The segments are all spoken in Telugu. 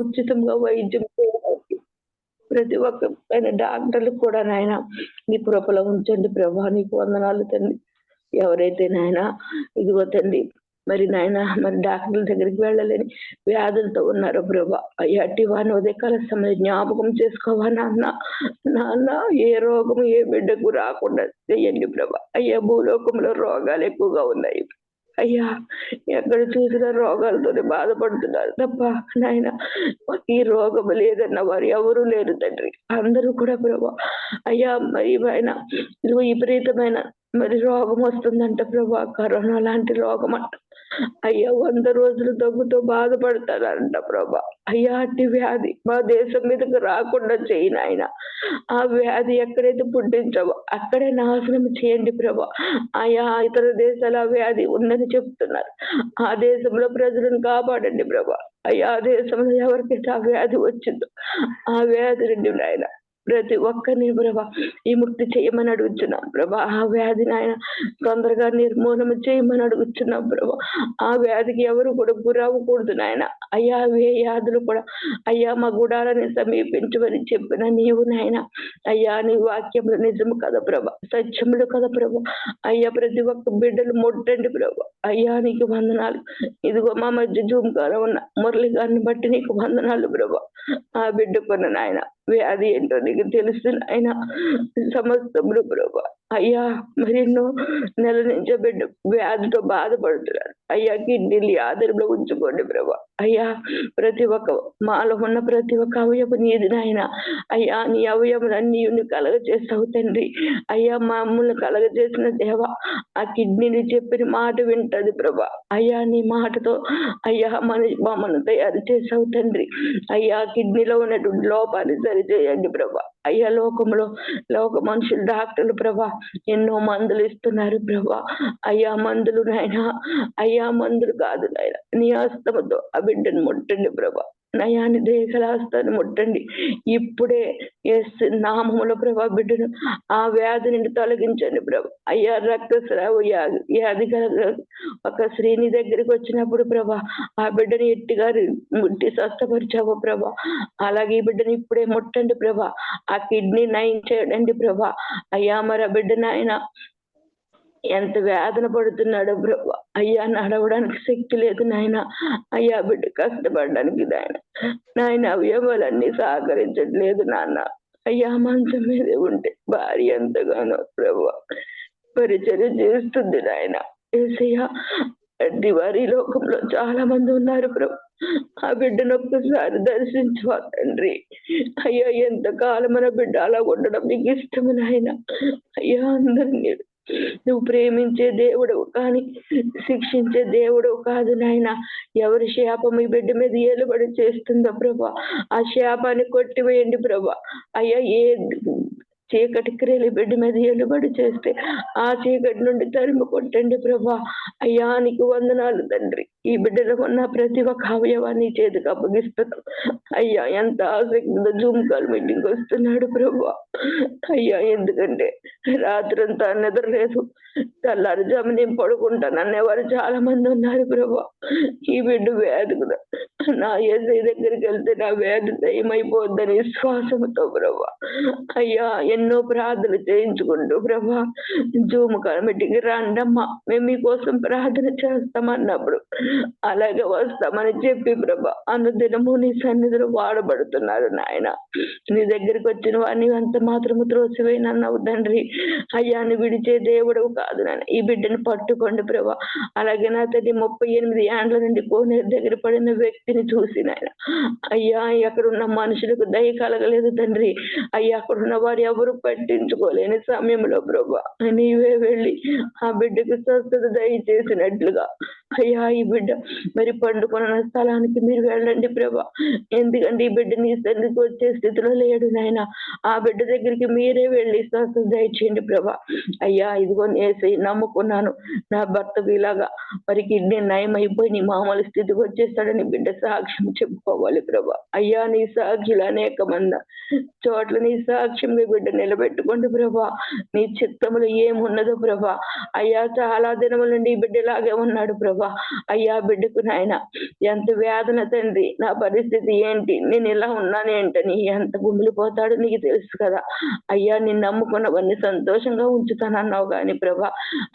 ఉచితంగా వైద్యం చేయడానికి ప్రతి ఒక్క పైన డాక్టర్లు కూడా నాయన నీ కృపలో ఉంచండి ప్రభా. నీకు వందనాలు తండ్రి. ఎవరైతే నాయన ఇదిగో తండ్రి మరి నాయన మరి డాక్టర్ల దగ్గరికి వెళ్ళలేని వ్యాధులతో ఉన్నారో ప్రభా, అయ్యా అట్టి వారిని ఉదయకాల సమయం జ్ఞాపకం చేసుకోవా నాన్న. నాన్న ఏ రోగము ఏ బిడ్డకు రాకుండా చెయ్యండి ప్రభా. అయ్యా భూలోకంలో రోగాలు ఎక్కువగా ఉన్నాయి అయ్యా. ఎక్కడ చూసినా రోగాలతోనే బాధపడుతున్నారు తప్ప నాయన ఈ రోగం లేదన్న వారు ఎవరూ లేరు తండ్రి. అందరూ కూడా ప్రభా అయ్యా మరి ఆయన ఇదిగో విపరీతమైన మరి రోగం వస్తుందంట ప్రభా, కరోనా లాంటి రోగం అంట అయ్యా. 100 రోజులు దగ్గుతో బాధపడతారంట ప్రభా. అయ్యా అట్టి వ్యాధి మా దేశం మీదకి రాకుండా చేయి నాయన. ఆ వ్యాధి ఎక్కడైతే పుట్టించావో అక్కడే నాశనం చేయండి ప్రభా. ఆయా ఇతర దేశాల వ్యాధి ఉందని చెప్తున్నారు, ఆ దేశంలో ప్రజలను కాపాడండి ప్రభా. అయ్యా ఆ దేశంలో ఎవరికైతే ఆ వ్యాధి వచ్చిందో ఆ వ్యాధి నుండి నాయన ప్రతి ఒక్కరిని ప్రభా ఈ ముక్తి చేయమని అడుగుతున్నాం ప్రభా. ఆ వ్యాధిని ఆయన తొందరగా నిర్మూలన చేయమని అడుగుతున్నాం ప్రభా. ఆ వ్యాధికి ఎవరు కూడా గురవ్వకూడదు నాయన. అయ్యా ఏ వ్యాధులు కూడా అయ్యా మా గుడాలని సమీపించమని చెప్పిన నీవు నాయన. అయ్యా నీ వాక్యములు నిజము కదా ప్రభా, సత్యములు కదా ప్రభా. అయ్యా ప్రతి ఒక్క బిడ్డలు ముట్టండి ప్రభా. అయ్యా నీకు వందనాలు. ఇదిగో మా మధ్య జూమ్ కాల ఉన్న మురళి గారిని బట్టి నీకు వందనాలు ప్రభా. ఆ బిడ్డకున్న నాయన వ్యాధి ఏంటో నీకు తెలుసు ఆయన సమస్తములు ప్రభా. అయ్యా మరెన్నో నెల నుంచో బిడ్డ వ్యాధితో బాధపడుతున్నారు అయ్యా. కిడ్నీలు ఆదరణలో ఉంచుకోండి ప్రభా. అయ్యా ప్రతి ఒక్క మాలో ఉన్న ప్రతి ఒక్క అవయవం నీది నాయన. అయ్యా నీ అవయములన్నీ కలగ చేస్తావు తండ్రి. అయ్యా మమ్మల్ని కలగ చేసిన దేవ ఆ కిడ్నీని చెప్పిన మాట వింటది ప్రభా. అయ్యా నీ మాటతో అయ్యా మమ్మల్ని తయారు చేసావు తండ్రి. అయ్యా కిడ్నీలో ఉన్నటువంటి లోపాన్ని సరిచేయండి ప్రభా. అయ్యా లోక మనుషులు డాక్టర్లు ప్రభా ఎన్నో మందులు ఇస్తున్నారు ప్రభా. అయ్యా మందులు నాయన, అయ్యా మందులు కాదు నాయన, నీ హస్తముతో ఆ బిడ్డను ముట్టండి ప్రభా. నయాన్ని దేశలాస్తాన్ని ముట్టండి ఇప్పుడే నామముల ప్రభా. బిడ్డను ఆ వ్యాధి నుండి తొలగించండి ప్రభా. అయ్యా రక్తస్రావ వ్యాధి ఒక శ్రీని దగ్గరికి వచ్చినప్పుడు ప్రభా ఆ బిడ్డని ఎట్టిగా ముట్టి స్వస్థపరిచావు ప్రభా. అలాగే ఈ బిడ్డని ఇప్పుడే ముట్టండి ప్రభా. ఆ కిడ్నీ నయం చేయడండి ప్రభా. అయ్యా మరి ఆ బిడ్డ నాయన ఎంత వేదన పడుతున్నాడో ప్రభా. అయ్యా నడవడానికి శక్తి లేదు నాయన. అయ్యా బిడ్డ కష్టపడడానికి నాయన అవయవాలన్నీ సహకరించట్లేదు నాన్న. అయ్యా మంచం మీదే ఉంటే భార్య ఎంతగానో ప్రభా పరిచయం చేస్తుంది నాయన. ఏసయ్యా అట్టి వారి లోకంలో చాలా మంది ఉన్నారు ప్రభు. ఆ బిడ్డను ఒక్కసారి దర్శించవా తండ్రి. అయ్యా ఎంతకాలం మన బిడ్డ అలా ఉండడం నీకు ఇష్టము నాయన. అయ్యా అందరినీ నువ్వు ప్రేమించే దేవుడవు కానీ శిక్షించే దేవుడవు కాదు నాయన. ఎవరి శాపం ఈ బిడ్డ మీద ఏలుబడి చేస్తుందో ప్రభా ఆ శాపాన్ని కొట్టివేయండి ప్రభా. అయ్యా ఏ చీకటి క్రియలు బిడ్డ మీద ఏలుబడి చేస్తే ఆ చీకటి నుండి తరిమి కొట్టండి ప్రభా. అయ్యా నీకు వందనాలు తండ్రి. ఈ బిడ్డలో ఉన్న ప్రతి ఒక్క అవయవాన్ని చేతికి అప్పగిస్తున్నాం అయ్యా. ఎంత ఆసక్తితో జూమ్ కాల్ మీటింగ్ వస్తున్నాడు ప్రభా. అయ్యా ఎందుకంటే రాత్రంతా నిద్రలేదు, తెల్లారుజాము నేను పడుకుంటాను అనేవారు చాలా మంది ఉన్నారు ప్రభా. ఈ బిడ్డ వ్యాధి కూడా నా ఏసై దగ్గరికి వెళ్తే నా వ్యాధి దయమైపోద్దని విశ్వాసంతో ప్రభా. అయ్యా ఎన్నో ప్రార్థన చేయించుకుంటూ ప్రభా జూమ్ కమిటీకి రండమ్మా మేము మీకోసం ప్రార్థన చేస్తామన్నప్పుడు అలాగే వస్తామని చెప్పి ప్రభా అనుదినము నీ సన్నిధిలో వాడబడుతున్నారు నాయన. నీ దగ్గరికి వచ్చిన వాడిని అంత మాత్రము త్రోసివేయనన్నావు తండ్రి. అయ్యాన్ని విడిచే దేవుడు కాదు నాన్న. ఈ బిడ్డను పట్టుకోండి ప్రభా. అలాగే నా తండ్రి 38 ఏండ్ల నుండి కోనేరు దగ్గర పడిన వ్యక్తిని చూసి నాయన అయ్యా అక్కడున్న మనుషులకు దయ కలగలేదు తండ్రి. అయ్యా అక్కడున్న వారు ఎవరు పట్టించుకోలేని సమయంలో ప్రభా నీవే వెళ్ళి ఆ బిడ్డకు స్వస్థత దయచేసినట్లుగా అయ్యా ఈ బిడ్డ మరి పండుకున్న స్థలానికి మీరు వెళ్ళండి ప్రభా. ఎందుకంటే ఈ బిడ్డ నీ తండ్రికి వచ్చే స్థితిలో లేడు నాయన. ఆ బిడ్డ దగ్గరికి మీరే వెళ్ళి స్వస్థత దయచేయండి ప్రభా. అయ్యా ఇదిగో నేసై నమ్ముకున్నాను నా భర్తకు ఇలాగా మరి కిడ్నీ నయం అయిపోయి నీ మామూలు స్థితికి వచ్చేస్తాడని బిడ్డ సాక్ష్యం చెప్పుకోవాలి ప్రభా. అయ్యా నీ సాక్షులు అనేక మంది చోట్ల నీ సాక్ష్యంగా బిడ్డ నిలబెట్టుకోండి ప్రభా. నీ చిత్తములు ఏమున్నదో ప్రభా. అయ్యా చాలా దినముల నుండి ఈ బిడ్డలాగే ఉన్నాడు ప్రభా. ప్రభా. అయ్యా బిడ్డకు నాయన ఎంత వేదన తండ్రి, నా పరిస్థితి ఏంటి, నేను ఇలా ఉన్నాను ఏంటని ఎంత గుమిలిపోతాడో నీకు తెలుసు కదా అయ్యా. నిన్ను నమ్ముకున్నవన్నీ సంతోషంగా ఉంచుతానన్నావు కానీ ప్రభా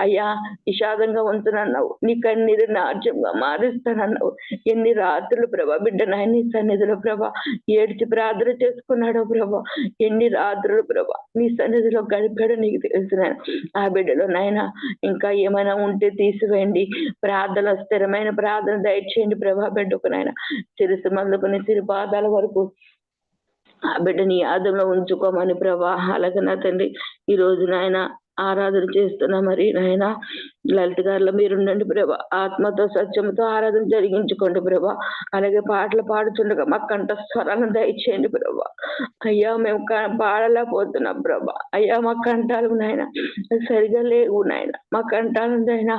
అయ్యా విషాదంగా ఉంచునన్నావు, నీ కన్నీరు నాట్యంగా మారుస్తానన్నావు. ఎన్ని రాత్రులు ప్రభా బిడ్డ నాయన నీ సన్నిధిలో ప్రభా ఏడ్చి ప్రార్థన చేసుకున్నాడో ప్రభా, ఎన్ని రాత్రులు ప్రభా నీ సన్నిధిలో గడిపాడో నీకు తెలుసు నాయన. ఆ బిడ్డలో నాయన ఇంకా ఏమైనా ఉంటే తీసివేయండి, ప్రార్థన స్థిరమైన ప్రార్థన దయచేయండి ప్రభా. బిడ్డకు నాయన చిరుసు మొదలుకొని సిరి పాదాల వరకు ఆ బిడ్డని ఆదంలో ఉంచుకోమని ప్రభా. అలాగే నా తండ్రి ఈ రోజు నాయన ఆరాధన చేస్తున్నా మరి నాయన లలిత గారిలో మీరుండండి ప్రభా. ఆత్మతో సత్యంతో ఆరాధన జరిగించుకోండి ప్రభా. అలాగే పాటలు పాడుతుండగా మా కంఠ స్వరాలను దయచేయండి ప్రభా. అయ్యా మేము పాడలేకపోతున్నాం ప్రభా. అయ్యా మా కంఠాలు నాయన సరిగా లేవు నాయన, మా కంఠాలను అయినా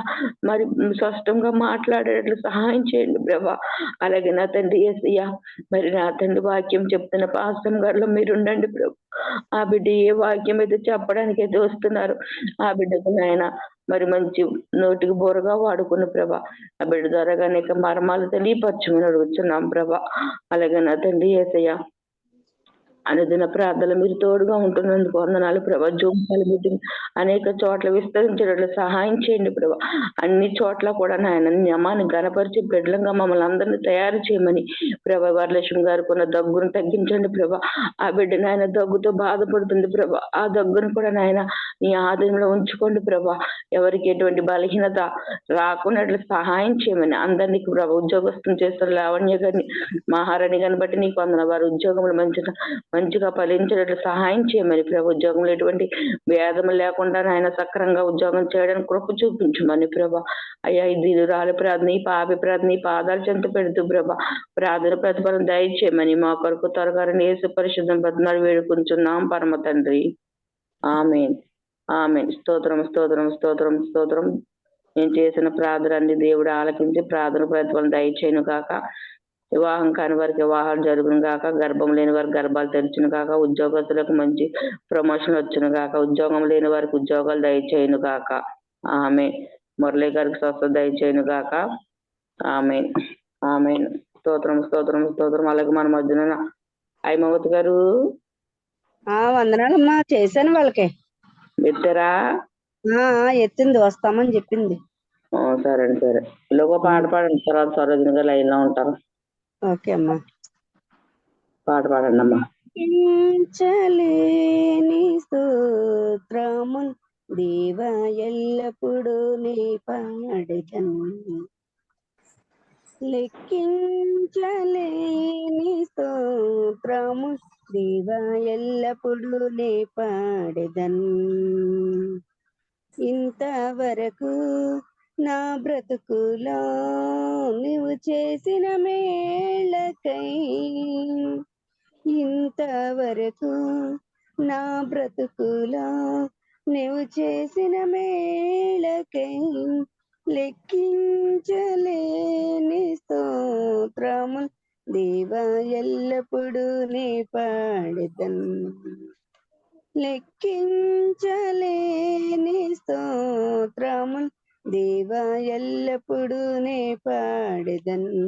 మరి స్పష్టంగా మాట్లాడేటట్లు సహాయం చేయండి ప్రభా. అలాగే నా తండ్రి యేసయ్యా మరి నా తండ్రి వాక్యం చెప్తున్న పాస్తం గారిలో మీరుండండి ప్రభా. ఆ బిడ్డ ఏ వాక్యం అయితే చెప్పడానికి అయితే వస్తున్నారు ఆ బిడ్డకు నాయన మరి మంచి నోటికి బోరగా వాడుకున్న ప్రభా. ఆ బిడ్డ ద్వారా అనేక మర్మాలు తెలియపరచమని అడుగుతున్నాం ప్రభా. అలాగే నా తండ్రి యేసయ్య అనుదిన ప్రార్థనలు మీరు తోడుగా ఉంటున్నందుకు వందనాలు ప్రభా. జూమ్ మీటింగ్ అనేక చోట్ల విస్తరించేటట్లు సహాయం చేయండి ప్రభా. అన్ని చోట్ల కూడా నాయన నియమాన్ని గణపరిచి బిడ్డలంగా మమ్మల్ని అందరినీ తయారు చేయమని ప్రభా. వరలక్ష్మి గారు కొన్న దగ్గును తగ్గించండి ప్రభా. ఆ బిడ్డ నాయన దగ్గుతో బాధపడుతుంది ప్రభా. ఆ దగ్గును కూడా నాయన నీ ఆధీనంలో ఉంచుకోండి ప్రభా. ఎవరికి ఎటువంటి బలహీనత రాకున్నట్లు సహాయం చేయమని అందరినీ ప్రభా. ఉద్యోగస్తులు చేస్తున్న లావణ్య గారిని మహారాణి గారిని బట్టి నీకు వందన, వారి ఉద్యోగములు మంచిగా ఫలించేటట్లు సహాయం చేయమని ప్రభు. ఉద్యోగంలో ఎటువంటి భేదం లేకుండా నాయన సక్రంగా ఉద్యోగం చేయడానికి కృప చూపించమని ప్రభా. అయ్యా ఇది రాలి ప్రార్థన ఈ పాపి ప్రార్థన ఈ పాదాలు చెంత పెడుతూ ప్రభా ప్రార్థన ప్రతిఫలం దయచేయమని మా కొరకు త్వరగా యేసు పరిశుద్ధం బతునాలు వేడుకుంటున్నాం పరమ తండ్రి. ఆమేన్ ఆమేన్. స్తోత్రం స్తోత్రం స్తోత్రం స్తోత్రం. నేను చేసిన ప్రార్థన అన్ని దేవుడు ఆలకించి ప్రార్థన ప్రతిఫలం దయచేయను కాక. వివాహం కాని వారికి వివాహాలు జరుగును కాక, గర్భం లేని వారికి గర్భాలు తెరచును కాక, ఉద్యోగస్తులకు మంచి ప్రమోషన్ వచ్చును కాక, ఉద్యోగం లేని వారికి ఉద్యోగాలు దయచేయును కాక. ఆమె మురళీ గారికి స్వస్థత దయచేయును కాక. ఆమె ఆమె. స్తోత్రం స్తోత్రం స్తోత్రం. అలాగే మన మధ్యన ఐమవతి గారు వందనాలమ్మా. చేశాను వాళ్ళకి. ఎత్తారా? ఎత్తింది, వస్తామని చెప్పింది. సరే సరే. ఇలాగో పాట పాడండి, తర్వాత సరోజిని గారు లైన్ లో ఉంటారు. ఓకే అమ్మా. పాట పాడండి అమ్మా. లెక్కించలేని స్తోత్రములు దేవా ఎల్లప్పుడూ నీ పాడెదను. లెక్కించలేని స్తోత్రములు దేవా ఎల్లప్పుడూ నీ పాడెదను. ఇంతవరకు నా బ్రతుకులో నీవు చేసిన మేళకై, ఇంతవరకు నా బ్రతుకులో నీవు చేసిన మేళకై లెక్కించలేని స్తోత్రములు దేవా ఎల్లప్పుడూ నీ పాడెదను. లెక్కించలేని స్తోత్రములు దేవా ఎల్లప్పుడూ నే పాడెదను.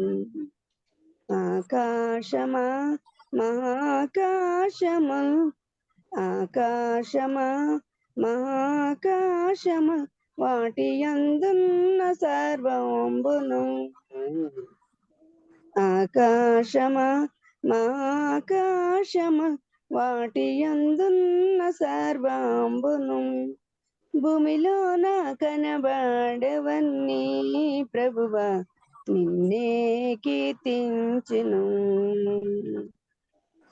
ఆకాశమా మహాకాశమా, ఆకాశమా మహాకాశమా, వాటి యందున్న సర్వంబును. ఆకాశమా మహాకాశమా, వాటి యందున్న సర్వాంబును. భూమిలోన కనబడవన్నీ ప్రభువా నిన్నే కీర్తించును.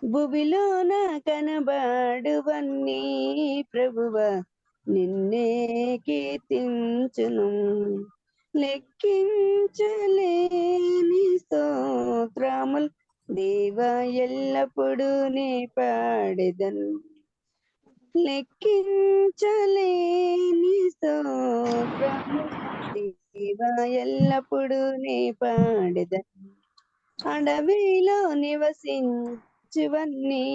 భూమిలోన కనబడవన్నీ ప్రభువా నిన్నే కీర్తించును. లెక్కించలేని స్తోత్రములు దేవా ఎల్లప్పుడూ నీ పాడెదను. లెక్కించలేని స్తోత్రములు దేవా ఎల్లప్పుడూ నీ పాడెదను. అడవిలో నివసించువన్నీ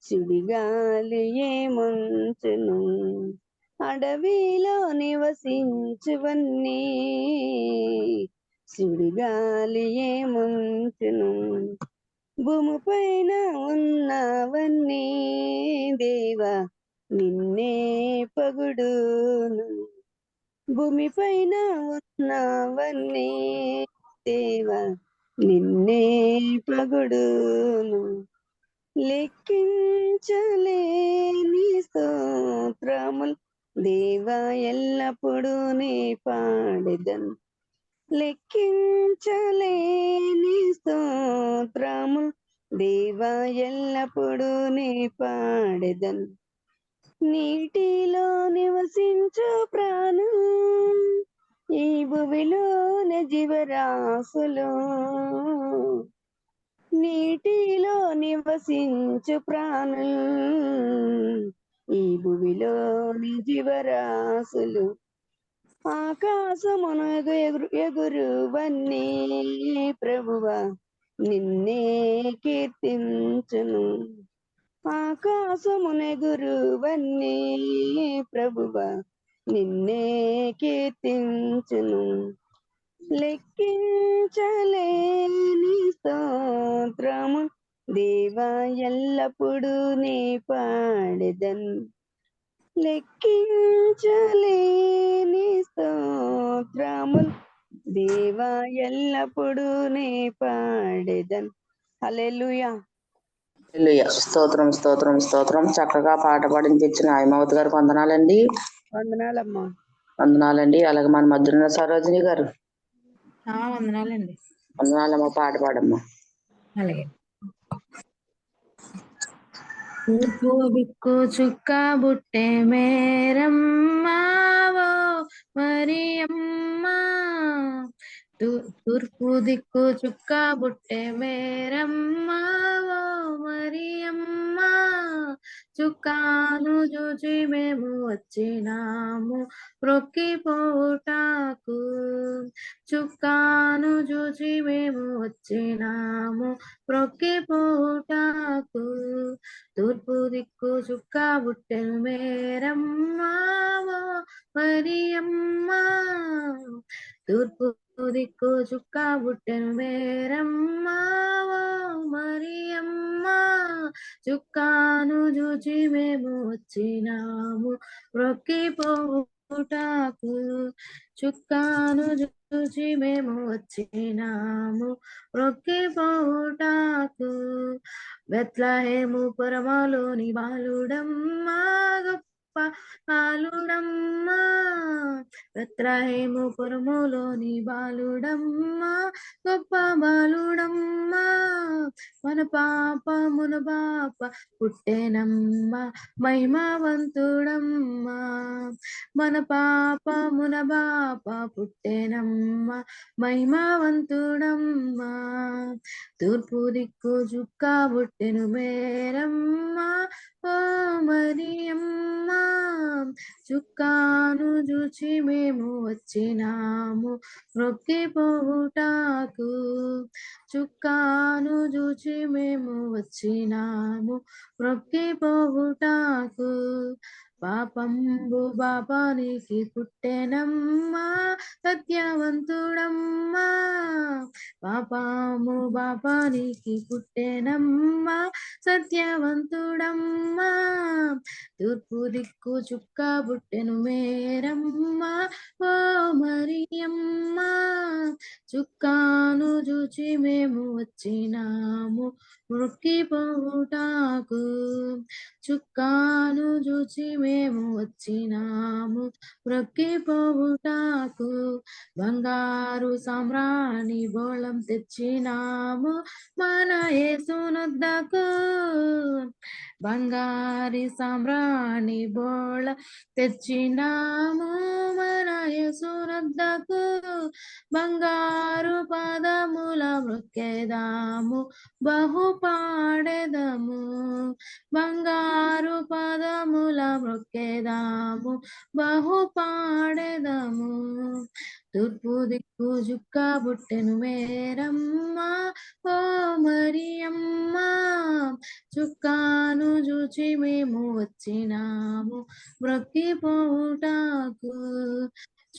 సుడిగాలి ఏముంచును. అడవిలో నివసించువన్నీ సుడిగాలి ఏముంచును భూమిపైన ఉన్నవన్నీ దేవా నిన్నే పగుడును భూమిపైన ఉన్నవన్నీ దేవా నిన్నే పగుడును లెక్కించలేని స్తోత్రములు దేవా ఎల్లప్పుడూ నీ పాడెదన్ లెక్కించలేని స్తోత్రములు దేవా ఎల్లప్పుడూ నీ పాడెదన్ నీటిలో నివసించు ప్రాణం ఈ భూమిలోని జీవరాశులు నీటిలో నివసించు ప్రాణులు ఈ భూమిలోని జీవరాశులు ఆకాశమును ఎగురువన్నీ ప్రభువా నిన్నే కీర్తించును ఆకాశమునెగురువన్నీ ప్రభువా నిన్నే కీర్తించును లెక్కించలేని స్తోత్రము దేవా ఎల్లప్పుడూ నీ పాడెదన్ లెక్కించలేని స్తోత్రములు దేవా ఎల్లప్పుడూ నీ పాడెదన్ హల్లెలూయా. స్తోత్రం స్తోత్రం స్తోత్రం. చక్కగా పాట పాడించిన హైమావతి గారికి వందనాలండి. వందనాలమ్మా. వందనాలండి. అలాగే మన మధ్యన సరోజిని గారు వందనాలండి. వందనాలమ్మా. పాట పాడమ్మా. అలాగే. తూర్పు దిక్కు చుక్క బుట్టె మేరమ్మావో మరియమ్మా తూర్పు దిక్కు చుక్క బుట్టె మేరమ్మావో మరియమ్మా చుక్కాను చూచి మేము వచ్చినాము ప్రొక్కిపోటాకు చుక్కాను చూచి మేము వచ్చినాము ప్రొక్కిపోటాకు తూర్పు దిక్కు చుక్క బుట్టెను మేరమ్మావో మరియమ్మా తూర్పు దిక్కు చుక్క బుట్టెను మేరమ్మావో మరియమ్మా చుక్కాను చూచి మేము వచ్చినాము ప్రొక్కిపోటాకు చుక్కాను చూచి మేము వచ్చినాము ప్రొక్కిపోటాకు బెత్లెహేము పురములోని బాలుడమ్మా గొప్ప బాలుడమ్మా బెత్లెహేము పురములోని బాలుడమ్మా గొప్ప బాలుడమ్మా మన పాప పుట్టెనమ్మా మహిమవంతుడమ్మా మన పాప పుట్టెనమ్మా మహిమవంతుడమ్మా తూర్పు దిక్కు చుక్క బుట్టెను మేరమ్మా ఓ మరియమ్మా చుక్కాను చూచి మేము వచ్చినాము ప్రొక్కిపోవుటాకు చుక్కాను చూచి మేము వచ్చినాము ప్రొక్కిపోవుటాకు పాపంబు బాపానికి పుట్టెనమ్మా సత్యవంతుడమ్మా పాపము బాపానికి పుట్టెనమ్మా సత్యవంతుడమ్మా తూర్పు దిక్కు చుక్క బుట్టెను మేరమ్మా ఓ మరియమ్మా చుక్కాను చూచి మేము వచ్చినాము మొక్కిపోవుటాకు చుక్కాను చూచి మేము వచ్చినాము మొక్కిపోవుటాకు బంగారు సామ్రాణి బోళం తెచ్చినాము మన యేసునొద్దకు బంగారి సామ్రాణి బోళం తెచ్చినాము మన యేసునొద్దకు బంగారు పదముల మొక్కెదాము బహు పాడెదము బంగారు పదముల మొక్కెదాము బహు పాడెదము తూర్పు దిక్కు చుక్క బుట్టెను మేరమ్మా ఓ మరియమ్మా చుక్కాను చూచి మేము వచ్చినాము మ్రొక్కిపోవుటకు.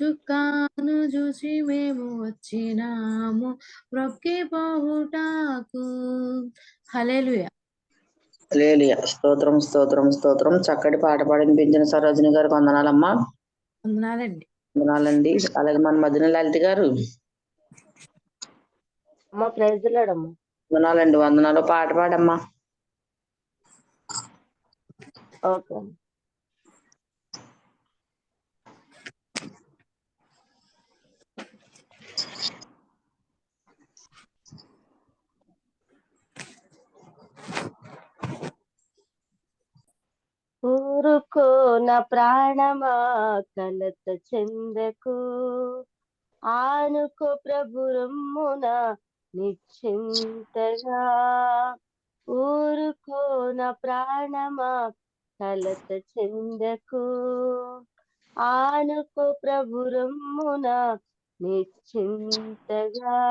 చుక్కాను చూసి మేము వచ్చినాము మ్రొక్కిపోవుటకు. హల్లెలూయా. హల్లెలూయా. స్తోత్రం స్తోత్రం స్తోత్రం. చక్కటి పాట పాడిపించిన సరోజిని గారికి వందనాలమ్మా. వందనాలండి. వందనాలండి. అలాగే మన మధ్యన లలిత గారు అమ్మ ప్రైజ్లాడమ్మ. వందనాలండి. వందనాలు. పాట పాడమ్మా. ఓకే. ఊరుకో నా ప్రాణమా కలత చెందకు, ఆనుకో ప్రభు రొమ్మున నిశ్చింతగా. ఊరుకో నా ప్రాణమా కలత చెందకు, ఆనుకో ప్రభు రొమ్మున నిశ్చింతగా.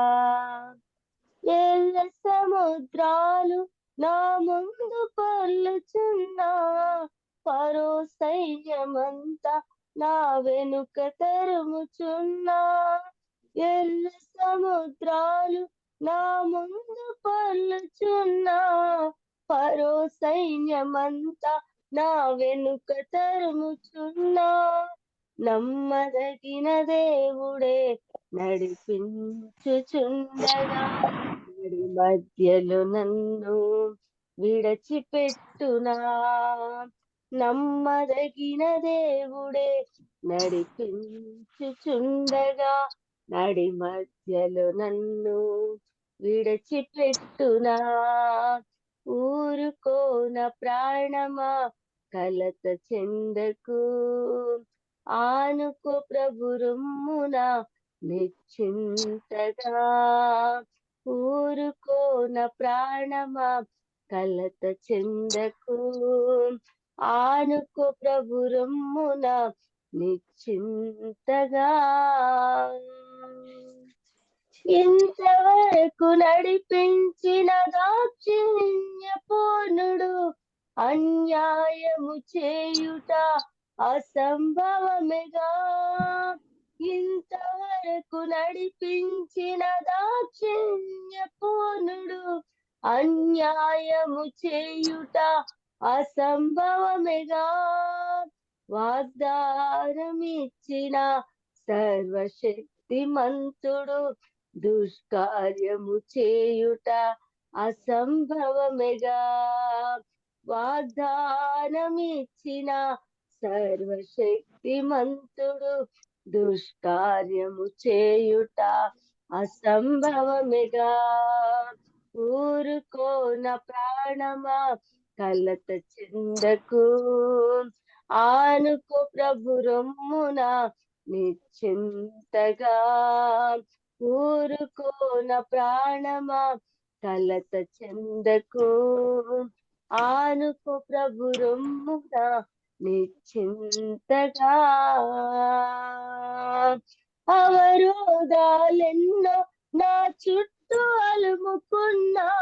ఎల్ల సముద్రాలు నా ముందు పొర్లుచున్నా, పరో సైన్యమంతా నా వెనుక తరుముచున్నా. ఎల్ల సముద్రాలు నా ముందు పొర్లుచున్నా, పరో సైన్యమంతా నా వెనుక తరుముచున్నా. నమ్మదగిన దేవుడే నడిపించుచుండగా, నడి మధ్యలో నన్ను విడచిపెట్టునా. నమ్మదగిన దేవుడే నడిపించుచుండగా, నడి మధ్యలో నన్ను విడచిపెట్టునా. ఊరుకో నా ప్రాణమా కలత చెందకు, ఆనుకో ప్రభు రొమ్మున నిశ్చింతగా. ఊరుకో నా ప్రాణమా కలత చెందకు, ఆనుకో ప్రభు రొమ్మున నిశ్చింతగా. ఇంతవరకు నడిపించిన దాక్షిణ్య పూర్ణుడు, అన్యాయము చేయుట అసంభవమేగా. ఇంతవరకు నడిపించిన దాక్షిణ్య పూర్ణుడు, అన్యాయము చేయుట అసంభవమేగా. వాగ్దానమిచ్చిన సర్వశక్తిమంతుడు, దుష్కార్యము చేయుట అసంభవమేగా. వాగ్దానమిచ్చిన సర్వశక్తిమంతుడు, దుష్కార్యము చేయుట అసంభవమేగా. ఊరుకో నా ప్రాణమా కలత చెందకు, ఆనుకో ప్రభు రొమ్మున నిశ్చింతగా. ఊరుకో నా ప్రాణమా కలత చెందకు, ఆనుకో ప్రభు రొమ్మున నిశ్చింతగా. అవరోధాలెన్నో నా చుట్టూ అలుముకున్నా,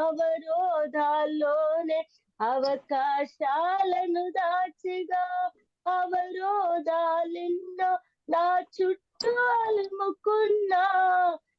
అవరోధాల్లోనే అవకాశాలను దాచిగా. అవరోధాలెన్నో నా చుట్టూ అలుముకున్నా,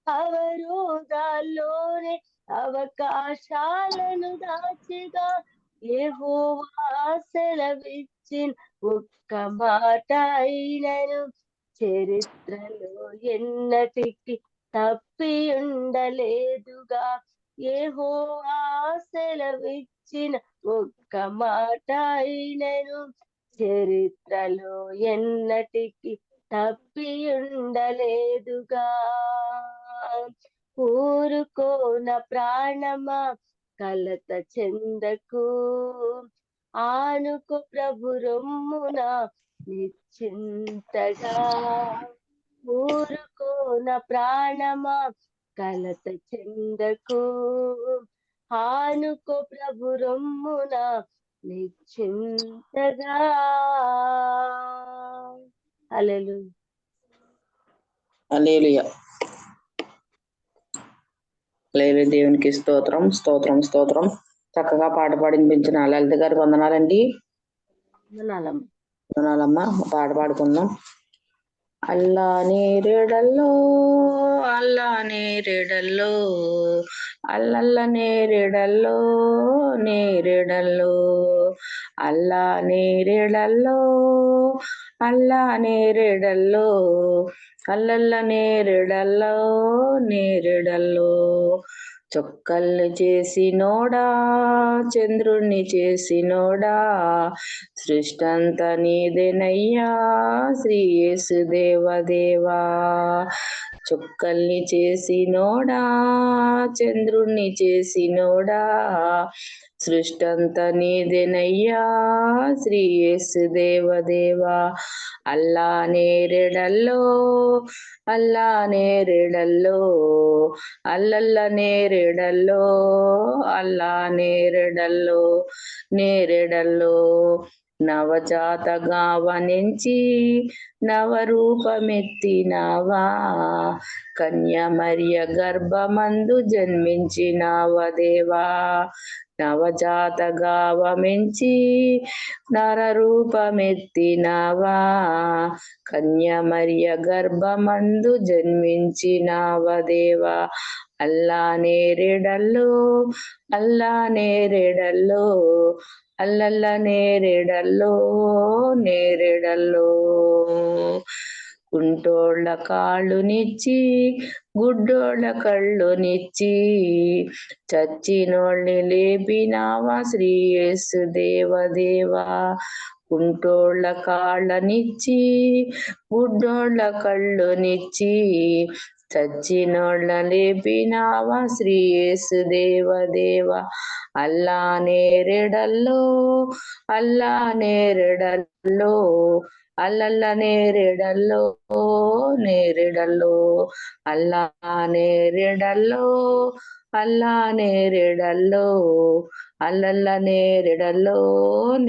అవరోధాల్లోనే అవకాశాలను దాచిగా. యెహోవా సెలవిచ్చిన ఒక్క మాట అయినను చరిత్రలో ఎన్నటికి తప్పి ఉండలేదుగా. యెహోవా సెలవిచ్చిన ఒక్క మాట అయినను చరిత్రలో ఎన్నటికి తప్పి ఉండలేదుగా. ఊరుకో నా ప్రాణమా కలత చెందకు, ఆనుకో ప్రభు రొమ్మున నిశ్చింతగా. ఊరుకో నా ప్రాణమా కలత చెందకు, ఆనుకో ప్రభు రొమ్మున నిశ్చింతగా. హల్లెలూయా. హల్లెలూయా. హల్లెలూయా. దేవునికి స్తోత్రం స్తోత్రం స్తోత్రం. చక్కగా పాట పాడించిన లలిత గారికి వందనాలండి. వందనాలమ్మ. వందనాలమ్మా. పాట పాడుకుందాం. అల్లా నేరేడల్లో అల్లా నేరేడల్లో అల్లల్ల నేరేడల్లో నేరేడల్లో అల్లా నేరేడల్లో అల్లా నేరేడల్లో అల్లల్ల నేరేడల్లో నేరేడల్లో చొక్కల్ని చేసినోడా చంద్రుణ్ణి చేసినోడా సృష్టంత నీదేనయ్యా శ్రీ యేసు దేవదేవా. చుక్కల్ని చేసినోడా చంద్రుణ్ణి చేసినోడా సృష్టంత నీదేనయ్యా శ్రీ యేసు దేవదేవా. అల్లా నేరేడల్లో అల్లా నేరేడల్లో అల్లల్ల నేరేడల్లో అల్లా నేరేడల్లో నేరేడల్లో నవజాతగా వనించి నవరూపమెత్తినావా కన్యమర్య గర్భమందు జన్మించినావ దేవా. నవజాతగా వమించి నరరూపమెత్తినావా కన్యమర్య గర్భమందు జన్మించినావ దేవా. అల్లా నేరేడల్లో అల్లా నేరేడల్లో అల్లల్ల నేరేడల్లో నేరేడల్లో కుంటోళ్ళ కాళ్ళునిచ్చి గుడ్డోళ్ళ కళ్ళునిచ్చి చచ్చినోళ్ళని లేపినావా శ్రీ యేసు దేవదేవా. కుంటోళ్ళ కాళ్ళనిచ్చి గుడ్డోళ్ళ కళ్ళునిచ్చి చచ్చినోళ్ళ లేపినావా శ్రీ యేసు దేవదేవా. అల్లా నేరేడల్లో అల్లా నేరేడల్లో అల్లల్ల నేరేడల్లో నేరేడల్లో అల్లా నేరేడల్లో అల్లా నేరేడల్లో అల్లల్ల నేరేడల్లో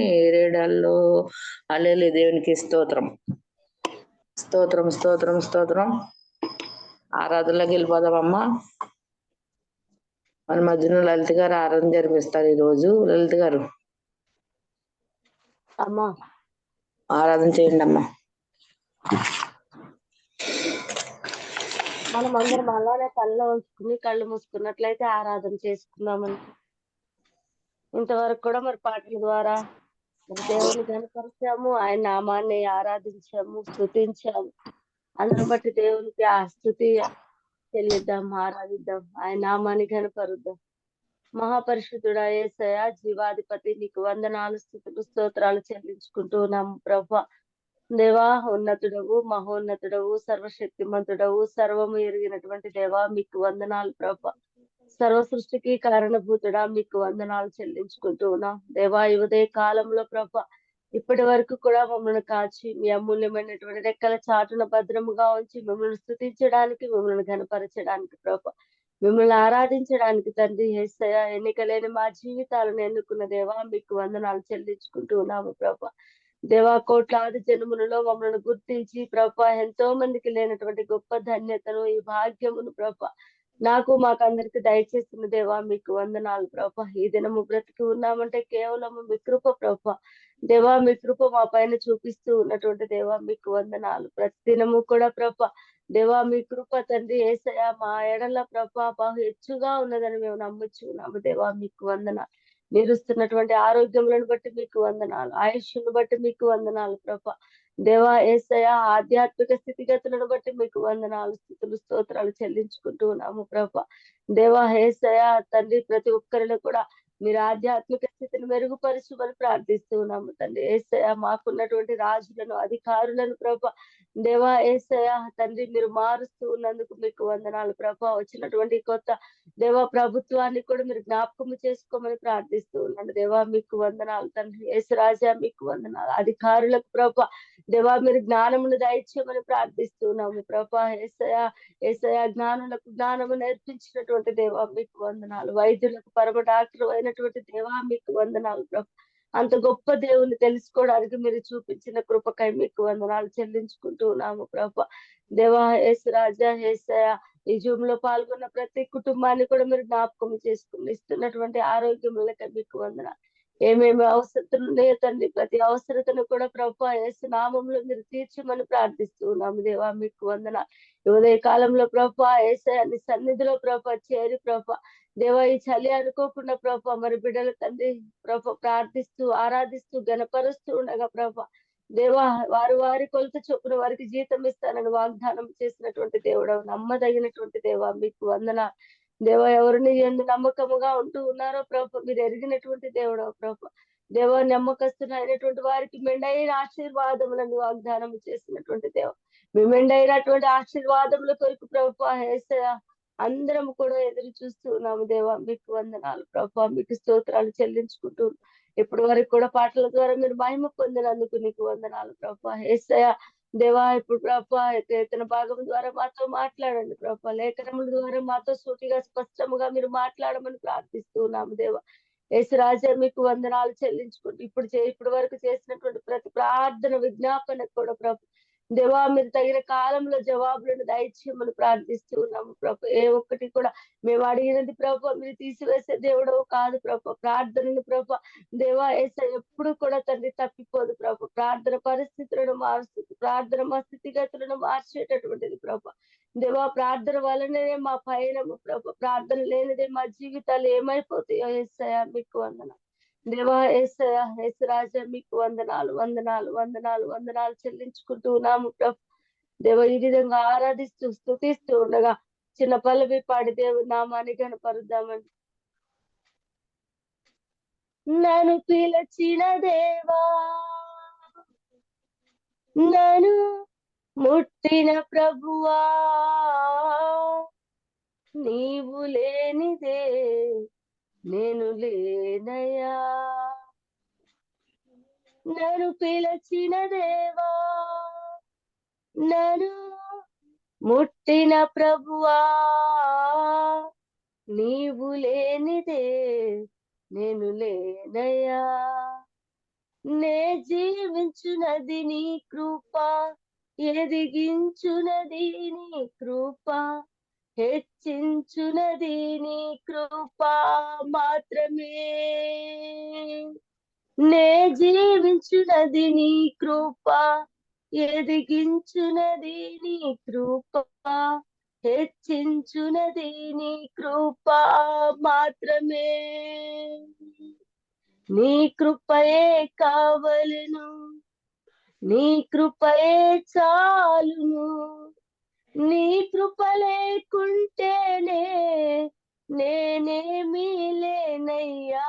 నేరేడల్లో. హల్లెలూయా. దేవునికి స్తోత్రం స్తోత్రం స్తోత్రం స్తోత్రం. ఆరాధనలోకి వెళ్ళిపోదామమ్మా. మన మధ్యన లలిత గారు ఆరాధన జరిపిస్తారు ఈరోజు. లలిత గారు అమ్మా ఆరాధన చేయండి అమ్మా. మనం అందరం అలానే కళ్ళు ఉంచుకుని కళ్ళు మూసుకున్నట్లయితే ఆరాధన చేసుకుందామని. ఇంతవరకు కూడా మరి పాటల ద్వారా మరి దేవుని కనపరిచాము, ఆయన నామాన్ని ఆరాధించాము, స్తుతించాము. అందరం బట్టి దేవునికి ఆ స్తుతి చెల్లిద్దాం, ఆరాధిద్దాం, ఆయన నామాన్ని కనపరుద్దాం. మహాపరిశుద్ధుడా యేసయ్య జీవాధిపతి నీకు వందనాలు స్తుతులు స్తోత్రాలు చెల్లించుకుంటూ ఉన్నాము ప్రభా. దేవా ఉన్నతుడవు మహోన్నతుడవు సర్వశక్తిమంతుడవు సర్వము ఎరిగినటువంటి దేవా మీకు వందనాలు ప్రభా. సర్వ సృష్టికి కారణభూతుడా మీకు వందనాలు చెల్లించుకుంటూ ఉన్నాం దేవా. ఈ ఉదయ కాలంలో ప్రభా ఇప్పటి వరకు కూడా మమ్మల్ని కాచి మీ అమూల్యమైనటువంటి రెక్కల చాటున భద్రముగా ఉంచి మిమ్మల్ని స్తుతించడానికి మిమ్మల్ని ఘనపరచడానికి ప్రభా మిమ్మల్ని ఆరాధించడానికి తండ్రి యేసయ్య ఎన్నికలేని మా జీవితాలను ఎన్నుకున్న దేవా మీకు వందనాలు చెల్లించుకుంటూ ఉన్నాము ప్రభా. దేవా కోట్లాది జనములలో మమ్మల్ని గుర్తించి ప్రభా ఎంతో మందికి లేనటువంటి గొప్ప ధన్యతను ఈ భాగ్యమును ప్రభా నాకు మాకందరికి దయచేసిన దేవా మీకు వందనాలు ప్రభా. ఈ దినము బ్రతికి ఉన్నామంటే కేవలము మీ కృప ప్రభా. దేవా మీ కృప మా పైన చూపిస్తూ ఉన్నటువంటి దేవా మీకు వందనాలు. ప్రతి దినము కూడా ప్రభా దేవా మీ కృప తండ్రి యేసయ్య మా ఎడల ప్రభా బహు హెచ్చుగా ఉన్నదని మేము నమ్ముచున్నాము దేవా మీకు వందనాలు. మీరు ఇస్తున్నటువంటి ఆరోగ్యములను బట్టి మీకు వందనాలు, ఆయుష్ను బట్టి మీకు వందనాలు ప్రభా. దేవా యేసయ్య ఆధ్యాత్మిక స్థితిగతులను బట్టి మీకు వందనాలు స్తుతులు స్తోత్రాలు చెల్లించుకుంటూ ఉన్నాము ప్రభా. దేవా యేసయ్య తండ్రి ప్రతి ఒక్కరిలో కూడా మీరు ఆధ్యాత్మిక స్థితిని మెరుగుపరచుమని ప్రార్థిస్తూ ఉన్నాము తండ్రి యేసయ్య. మాకున్నటువంటి రాజులను అధికారులను ప్రభా దేవా యేసయ్య తండ్రి మీరు మారుస్తూ ఉన్నందుకు మీకు వందనాలు ప్రభా. వచ్చినటువంటి కొత్త దేవా ప్రభుత్వాన్ని కూడా మీరు జ్ఞాపకము చేసుకోమని ప్రార్థిస్తూ ఉన్నాను దేవా మీకు వందనాలు తండ్రి యేసు రాజా మీకు వందనాలు. అధికారులకు ప్రభా దేవా మీరు జ్ఞానమును దయచేయమని ప్రార్థిస్తూ ఉన్నాము ప్రభా. యేసయ్య జ్ఞానులకు జ్ఞానము నేర్పించినటువంటి దేవా మీకు వందనాలు. వైద్యులకు పరమ డాక్టర్ అయినటువంటి దేవా మీకు వందనాలు ప్రభా. అంత గొప్ప దేవుని తెలుసుకోవడానికి మీరు చూపించిన కృపకై మీకు వందనాలు చెల్లించుకుంటూ ఉన్నాము ప్రభా. దేవా యేసు రాజా యేసయ్య ఈ జూమ్ లో పాల్గొన్న ప్రతి కుటుంబాన్ని కూడా మీరు జ్ఞాపకం చేసుకుని ఇస్తున్నటువంటి ఆరోగ్యములకి మీకు వందనాలు. ఏమేమి అవసరతలు ఉన్నాయో తండ్రి, ప్రతి అవసరతను కూడా ప్రభా యేసు నామంలో మీరు తీర్చమని ప్రార్థిస్తూ ఉన్నాము దేవా. మీకు వందనాలు. ఈ ఉదయ కాలంలో ప్రభా యేసయ్య నీ సన్నిధిలో ప్రభా చేరి ప్రభా దేవా ఈ చలి అనుకోకుండా ప్రభా మరి బిడ్డల తండ్రి ప్రభా ప్రార్థిస్తూ ఆరాధిస్తూ గణపరుస్తూ ఉండగా ప్రభా దేవా వారి వారి కొలత చొప్పున వారికి జీతం ఇస్తానని వాగ్దానం చేసినటువంటి దేవుడు, నమ్మదగినటువంటి దేవా మీకు వందన దేవా. ఎవరిని ఎందు నమ్మకముగా ఉంటూ ఉన్నారో ప్రభా మీరు ఎరిగినటువంటి దేవుడు ప్రభా దేవా. నమ్మకస్తులైనటువంటి వారికి మెండైన ఆశీర్వాదములను వాగ్దానం చేసినటువంటి దేవ, మీ మెండైనటువంటి ఆశీర్వాదముల కొరకు ప్రభా యేసయ్య అందరం కూడా ఎదురు చూస్తూ ఉన్నాము దేవా. మీకు వందనాలు ప్రభా, మీకు స్తోత్రాలు చెల్లించుకుంటూ ఇప్పటి వరకు కూడా పాటల ద్వారా మీరు మహిమ పొందినందుకు నీకు వందనాలు ప్రభా యేసయ్య దేవా. ఇప్పుడు ప్రభా తన భాగం ద్వారా మాతో మాట్లాడండి ప్రభా, లేఖనముల ద్వారా మాతో సూటిగా స్పష్టముగా మీరు మాట్లాడమని ప్రార్థిస్తూ ఉన్నాము దేవా. యేసురాజా మీకు వందనాలు చెల్లించుకుంటూ ఇప్పటి వరకు చేసినటువంటి ప్రతి ప్రార్థన విజ్ఞాపన కూడా ప్రభు దేవా మీరు తగిన కాలంలో జవాబులను దయచేయమని ప్రార్థిస్తూ ఉన్నాము ప్రభు. ఏ ఒక్కటి కూడా మేము అడిగినది ప్రభు మీరు తీసివేసే దేవుడు కాదు ప్రభు. ప్రార్థనను ప్రభు దేవా యేసయ్య ఎప్పుడు కూడా తండ్రి తప్పిపోదు ప్రభు. ప్రార్థన పరిస్థితులను మారుస్తుంది, ప్రార్థన మా స్థితిగతులను మార్చేటటువంటిది ప్రభు దేవా. ప్రార్థన వలనే మా పయనము ప్రభు, ప్రార్థన లేనిదే మా జీవితాలు ఏమైపోతాయో యేసయ్య మీకు వందనాలు దేవా. యేసయ్య యేసురాజా మీకు వందనాలు వందనాలు వందనాలు వందనాలు చెల్లించుకుంటూ ఉన్నాము ప్రభు దేవ. ఈ విధంగా ఆరాధిస్తూ స్తుతిస్తూ ఉండగా చిన్న పల్లవి పాడి దేవుని నామాన్ని కనపరుద్దామని. నన్ను పిలచిన దేవా, నన్ను ముట్టిన ప్రభువా, నీవు లేనిదే నేను లేనయ్యా. నన్ను పిలచిన దేవా, నన్ను ముట్టిన ప్రభువా, నీవు లేనిదే నేను లేనయ్యా. నే జీవించునది నీ కృప, ఎదిగించునది నీ కృప, హెచ్చించునది నీ కృప మాత్రమే. నే జీవించునది నీ కృప, ఎదిగించునది నీ కృప, హెచ్చించునది నీ కృప మాత్రమే. నీ కృపయే కావలెను, నీ కృపయే చాలును, నీ కృప లేకుంటేనే నేనేమీ లేనయ్యా.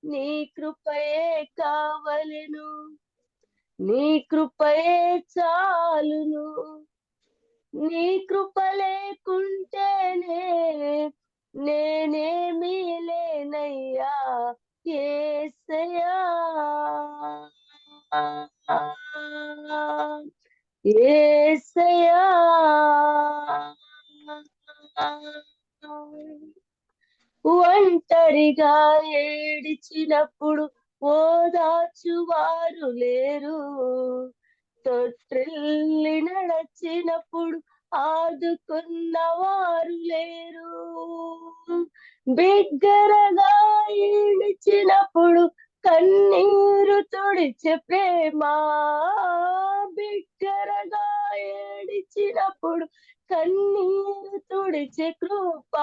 నీ కృపయే కావలెను, నీ కృపయే చాలును, నీ కృప లేకుంటేనే నేనేమీ లేనయ్యా. యేసయ్యా యేసయ్యా. ఒంటరిగా ఏడిచినప్పుడు ఓదార్చువారు లేరు, తొట్టిల్లి నడచినప్పుడు ఆదుకున్నవారు లేరు. బిగ్గరగా ఏడిచినప్పుడు కన్నీరు తుడిచే ప్రేమ, బిగ్గరగా ఏడిచినప్పుడు కన్నీరు తుడిచే కృప.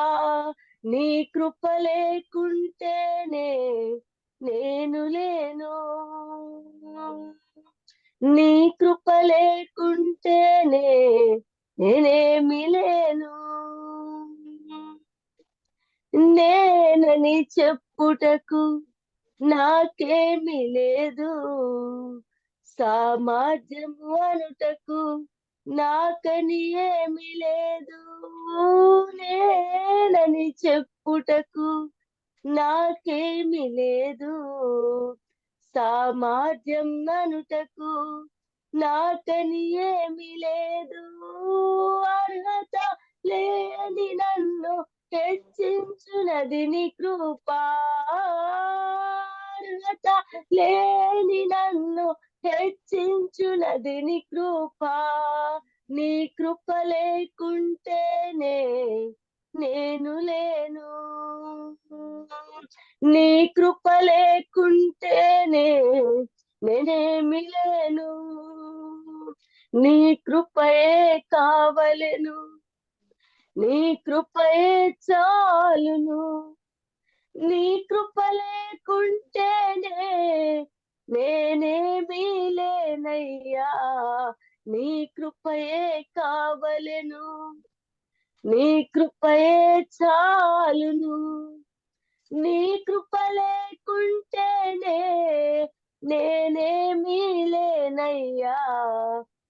నీ కృప లేకుంటేనే నేను లేను, నీ కృప లేకుంటేనే నేనేమి లేను. నేనని చెప్పుటకు నాకేమి లేదు, సామర్థ్యము అనుటకు నాకని ఏమి లేదు. నేనని చెప్పుటకు నాకేమి లేదు, సామర్థ్యం అనుటకు నాకని ఏమి లేదు. అర్హత లేని నన్ను హెచ్చించునది నీ కృప, అర్హత లేని నన్ను హెచ్చించునది నీ కృప. నీ కృప లేకుంటేనే నేను లేను, నీ కృప లేకుంటేనే నేనేమి లేను, నీ కృపయే కావలెను, నీ కృపయే చాలును, నీ కృప లేకుంటేనే నేనేమీ లేనయ్యా, నీ కృపయే కావలెను, నీ కృపయే చాలును, నీ కృప లేకుంటేనే నేనేమీ లేనయ్యా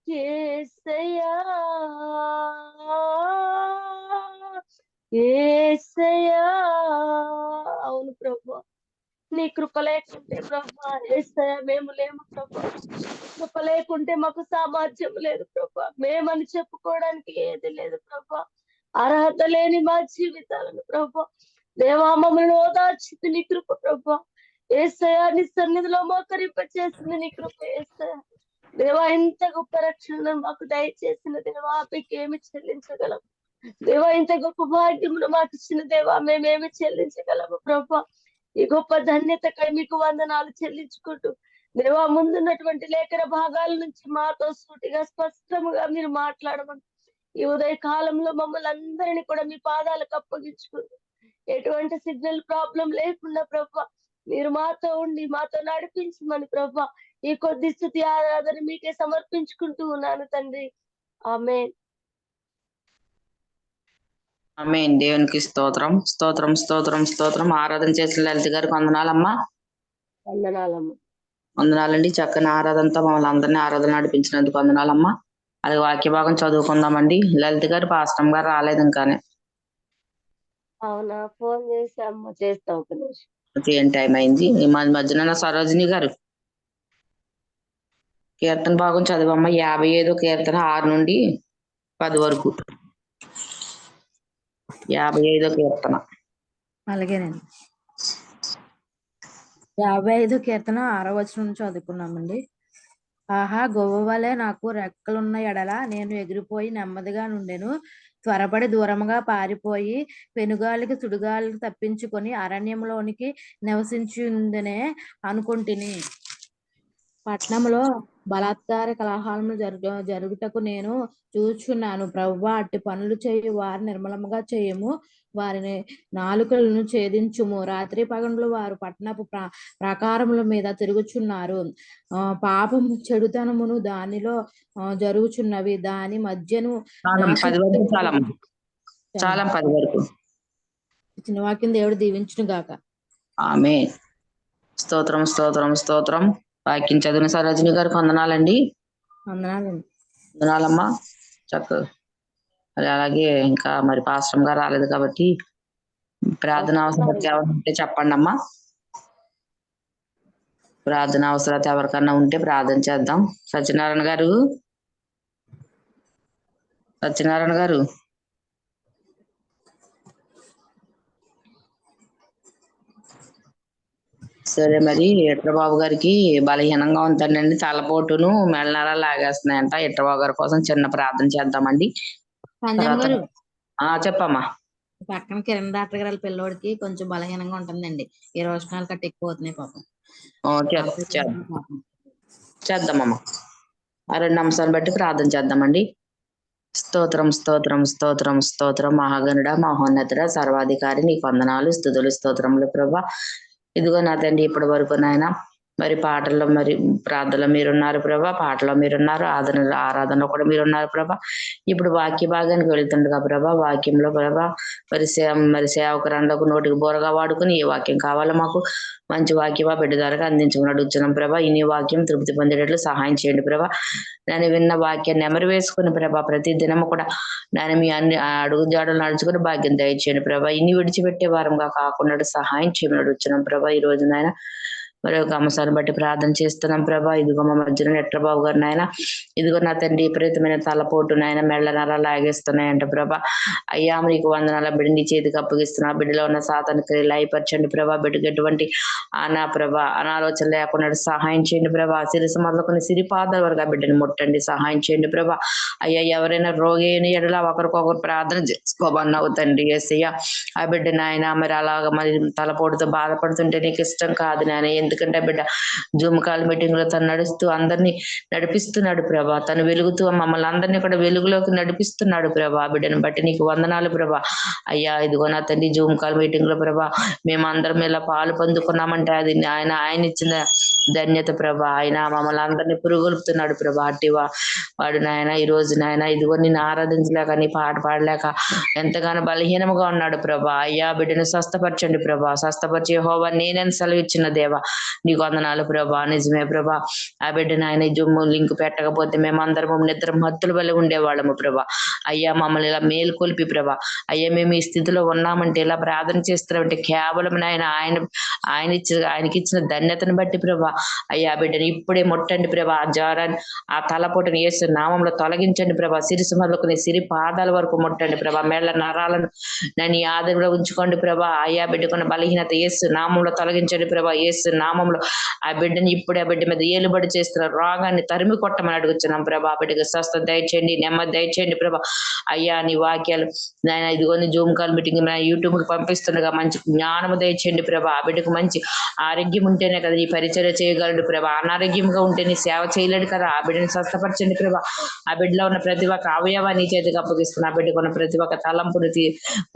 యేసయ్యా, యేసయ్యా. అవును ప్రభు, నీ కృప లేకుంటే ప్రభా యేసయ్యా మేము లేము ప్రభా, కృప లేకుంటే మాకు సామర్థ్యం లేదు ప్రభా, మేమని చెప్పుకోవడానికి ఏది లేదు ప్రభా, అర్హత లేని మా జీవితాలను ప్రభా దేవా మమ్మల్ని ఓదార్చింది నీ కృప ప్రభా, యేసయ్యా నీ సన్నిధిలో మోకరింప చేసింది నీ కృప యేసయ్యా. దేవా ఇంత గొప్ప రక్షణ మాకు దయచేసిన దేవా మీకేమి చెల్లించగలము దేవా, ఇంత గొప్ప భాగ్యమును మాకు ఇచ్చిన దేవా మేమేమి చెల్లించగలము ప్రభా, ఈ గొప్ప ధన్యతకై మీకు వందనాలు చెల్లించుకుంటూ దేవా ముందున్నటువంటి లేఖన భాగాల నుంచి మాతో సూటిగా స్పష్టముగా మీరు మాట్లాడమని ఈ ఉదయ కాలంలో మమ్మల్ని అందరినీ కూడా మీ పాదాలకు అప్పగించుకుంటూ ఎటువంటి సిగ్నల్ ప్రాబ్లం లేకుండా ప్రభా మీరు మాతో ఉండి మాతో నడిపించమని ప్రభా ఈ కొద్ది స్థుతి ఆరాధన మీకే సమర్పించుకుంటూ ఉన్నాను తండ్రి. ఆమేన్. ఆమేన్. దేవునికి స్తోత్రం స్తోత్రం స్తోత్రం స్తోత్రం. ఆరాధన చేసిన లలిత గారికి వందనాలమ్మా. వందనాలమ్మ. వందనాలండి. చక్కని ఆరాధనతో మమ్మల్ని అందరినీ ఆరాధన నడిపించినందుకు వందనాలమ్మా. అది వాక్య భాగం చదువుకుందామండి. లలిత గారు పాస్టమ్ గారు రాలేదు ఇంకానే. అవునా, ఫోన్ చేసి అమ్మ చేస్తా ఒక నిమిషం. ఏం టైం అయింది ఈ మధ్యన సరోజిని గారు కీర్తన భాగం చదివమ్మ. 55 కీర్తన 6 నుండి 10 వరకు. 55 కీర్తన. అలాగేనండి. 55 కీర్తన 6వ వచనం నుంచి చదువుకున్నామండి. ఆహా, గొవ్వవలే నాకు రెక్కలున్న ఎడల నేను ఎగిరిపోయి నెమ్మదిగా నుండెను, త్వరపడి దూరముగా పారిపోయి పెనుగాలికి సుడిగాలికి తప్పించుకొని అరణ్యంలోనికి నివసించుందనే అనుకుంటుని. పట్నంలో బలాత్కార కలహాలను జరుగుటకు నేను చూచున్నాను. ప్రభువా, అట్టి పనులు చేయు వారిని నిర్మలముగా చేయము, వారిని నాలుకలను ఛేదించుము. రాత్రి పగలు వారు పట్టణపు ప్రాకారముల మీద తిరుగుచున్నారు. పాపము చెడుతనమును దానిలో జరుగుచున్నవి, దాని మధ్యను చిన్న వాక్యం దేవుడు దీవించును గాక. ఆమేన్. స్తోత్రం స్తోత్రం స్తోత్రం. వాక్యం చదివిన సరోజిని గారికి వందనాలండి. వందనాలమ్మా. చక్కగా మరి అలాగే ఇంకా మరి పాస్టమ్ గారు రాలేదు కాబట్టి ప్రార్థన అవసరత ఎవరు ఉంటే చెప్పండి అమ్మా. ప్రార్థన అవసరత ఎవరికన్నా ఉంటే ప్రార్థన చేద్దాం. సత్యనారాయణ గారు, సత్యనారాయణ గారు. సరే, మరి ఎట్రబాబు గారికి బలహీనంగా ఉంటుందండి, తలపోటును మెల్లనరా లాగేస్తున్నాయంట. ఎట్రబాబు గారి కోసం చిన్న ప్రార్థన చేద్దామండి. చెప్పమ్మా. పక్కన కిరణ్ డాక్టర్ గారి పిల్లోడికి కొంచెం బలహీనంగా ఉంటుందండి, 20 వర్షాలు కట్ట ఎక్కువ అవుతున్నాయి పాపం. చేద్దామమ్మా. ఆ 2 అంశాలను బట్టి ప్రార్థన చేద్దామండి. స్తోత్రం స్తోత్రం స్తోత్రం స్తోత్రం. మహాగణుడ మహోన్నతుడ సర్వాధికారి నీకు వందనాలు స్తుతులు స్తోత్రములు ప్రభా. ఇదిగో నా తండ్రి, ఇప్పటి వరకు నాయన మరి పాటల్లో మరి ప్రార్థనలో మీరున్నారు ప్రభా, పాటలో మీరున్నారు, ఆరాధనలో కూడా మీరున్నారు ప్రభా. ఇప్పుడు వాక్య భాగానికి వెళ్తుండగా ప్రభా, వాక్యంలో ప్రభా మరి సేవకురందకు నోటికి బోరగా వాడుకుని ఏ వాక్యం కావాలో మాకు మంచి వాక్యమా బిడ్డ ద్వారా అందించుకుని అడుగుతున్నాం ప్రభా. ఇన్ని వాక్యం తృప్తి పొందేటట్లు సహాయం చేయండి ప్రభా. నేను విన్న వాక్యాన్ని నెమరు వేసుకుని ప్రభా ప్రతి దినము కూడా నేను మీ అన్ని అడుగు జాడలు నడుచుకుని భాగ్యం దయచేయండి ప్రభా. ఇన్ని విడిచిపెట్టే వారంగా కాకుండా సహాయం చేయమని అడుగుతున్నాం ప్రభా. ఈ రోజు నాయన మరి ఒక అంశాన్ని బట్టి ప్రార్థన చేస్తున్నాం ప్రభా. ఇదిగో మా మధ్యలో నెట్రబాబు గారు నాయన, ఇదిగో నా తండ్రి విపరీతమైన తలపోటు నాయన, మెళ్ళ నర లాగేస్తున్నాయంట ప్రభా. అయ్యా నీకు వందనాల బిడ్డ నీ చేతికి అప్పగిస్తున్నా. బిడ్డలో ఉన్న సాతాను క్రియలు అయిపరచండి ప్రభా. బిడ్డకి ఎటువంటి ప్రభా అనాలోచన లేకుండా సహాయం చేయండి ప్రభా. శిరసు మొదలుకొని సిరిపాదాల వరకు ఆ బిడ్డని ముట్టండి, సహాయం చేయండి ప్రభా. అయ్యా ఎవరైనా రోగి అయిన ఎడలా ఒకరికొకరు ప్రార్థన చేసుకోమన్నావు తండ్రి యేసయ్య. ఆ బిడ్డ నాయన మరి అలాగ మరి తలపోటుతో బాధపడుతుంటే నీకు ఇష్టం కాదు నాయన. ఎందుకంటే బిడ్డ జూమ్ కాల్ మీటింగ్ లో తను నడుస్తూ అందరినీ నడిపిస్తున్నాడు ప్రభా. తను వెలుగుతూ మమ్మల్ని అందరినీ కూడా వెలుగులోకి నడిపిస్తున్నాడు ప్రభా. బిడ్డను బట్టి నీకు వందనాలు ప్రభా. అయ్యా ఇదిగో నా తండ్రి జూమ్ కాల్ మీటింగ్ లో ప్రభా మేము అందరం ఇలా పాలు పొందుకున్నామంటే అది ఆయన ఇచ్చిన ధన్యత ప్రభా. ఆయన మమ్మల్ని అందరినీ పురుగొలుపుతున్నాడు ప్రభా. అట్టివా వాడు నాయన ఈ రోజు నాయన ఇదిగో నిన్ను ఆరాధించలేక నీ పాట పాడలేక ఎంతగానో బలహీనముగా ఉన్నాడు ప్రభా. అయ్యా బిడ్డను స్వస్థపరచండి ప్రభా. స్వస్థపరిచే యెహోవా నేనని సెలవిచ్చిన దేవా నీకు వందనాలు ప్రభా. నిజమే ప్రభా. ఆ బిడ్డ నాయన జుమ్ము లింక్ పెట్టకపోతే మేమందరం నిద్ర మత్తులు వల్ల ఉండేవాళ్ళము ప్రభా. అయ్యా మమ్మల్ని ఇలా మేలుకొల్పి ప్రభా. అయ్యా మేము ఈ స్థితిలో ఉన్నామంటే ఇలా ప్రార్థన చేస్తున్నామంటే కేవలం నాయన ఆయనకి ఇచ్చిన ధన్యతను బట్టి ప్రభా. అయ్యా బిడ్డను ఇప్పుడే ముట్టండి ప్రభా. ఆ జ్వరాన్ని ఆ తలపోటుని యేసు నామంలో తొలగించండి ప్రభా. సిరిసు మొదలుకొని సిరి పాదాల వరకు ముట్టండి ప్రభా. మెళ్ళ నరాలను నన్ను ఆదరణలో ఉంచుకోండి ప్రభా. అయ్యా బిడ్డకున్న బలహీనత యేసు నామంలో తొలగించండి ప్రభా. యేసు నామంలో ఆ బిడ్డని ఇప్పుడే ఆ బిడ్డ మీద ఏలుబడి చేస్తున్న రోగాన్ని తరిమి కొట్టమని అడుగుతున్నాం ప్రభా. బిడ్డకు స్వస్థత దయచేయండి, నెమ్మది దయచేయండి ప్రభా. అయ్యా నీ వాక్యాలు నాయన ఇదిగో జూమ్ కాల్ మీటింగ్ యూట్యూబ్ కి పంపిస్తుండగా మంచి జ్ఞానము దయచేయండి ప్రభా. ఆ బిడ్డకు మంచి ఆరోగ్యం ఉంటేనే కదా నీ పరిచర్య చేయగలడు ప్రభా. అనారోగ్యంగా ఉంటే నీ సేవ చేయలేడు కదా. ఆ బిడ్డని స్వస్థపరచండి ప్రభా. ఆ బిడ్డలో ఉన్న ప్రతి ఒక్క అవయవాన్ని చేతికి అప్పగిస్తున్నా. ఆ బిడ్డకున్న ప్రతి ఒక్క తలంపుని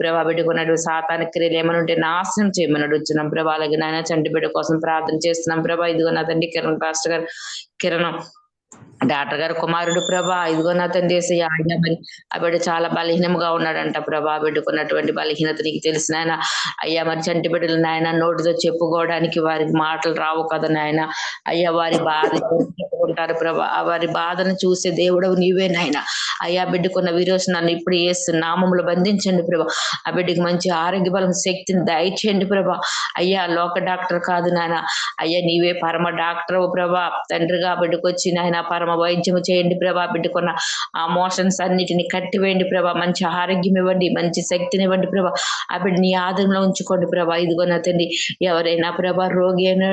ప్రభా. బిడ్డకున్నట్టు సాతానిక క్రియలు ఏమైనా ఉంటే నాశనం చేయమని అడుగుతున్నాం ప్రభా. అలాగే నాయన చంటి బిడ్డ కోసం ప్రార్థన చేస్తున్నాం ప్రభా. ఇదిగో నా తండ్రి కిరణ్ పాస్టర్ గారు కిరణం డాక్టర్ గారు కుమారుడు ప్రభా. ఇదిగో నా తండ్రి యేసయ్య. ఆయన మరి ఆ బిడ్డ చాలా బలహీనంగా ఉన్నాడంట ప్రభా. బిడ్డకున్నటువంటి బలహీనత నీకు తెలిసిన ఆయన. అయ్యా మరి చంటి బిడ్డలు నాయన నోటితో చెప్పుకోవడానికి వారికి మాటలు రావు కదా నాయన. అయ్యా వారి బాధ చెప్పుకుంటారు ప్రభా. వారి బాధను చూసే దేవుడవు నీవే నాయన. అయ్యా బిడ్డకున్న విరోచనాన్ని ఇప్పుడు యేసు నామములో బంధించండి ప్రభా. ఆ బిడ్డకి మంచి ఆరోగ్య బలం శక్తిని దయచేయండి ప్రభా. అయ్యా లోక డాక్టర్ కాదు నాయన. అయ్యా నీవే పరమ డాక్టర్ ప్రభా. తండ్రిగా బిడ్డకు వచ్చి నాయన పరమ వైద్యము చేయండి ప్రభా. బిడ్డకున్న ఆ మోషన్స్ అన్నిటిని కట్టివేయండి ప్రభా. మంచి ఆరోగ్యం ఇవ్వండి, మంచి శక్తిని ఇవ్వండి ప్రభా. ఆ బిడ్డ నీ ఆదరణలో ఉంచుకోండి ప్రభా. ఇదిగో నా తండ్రి ఎవరైనా ప్రభా రోగి అయిన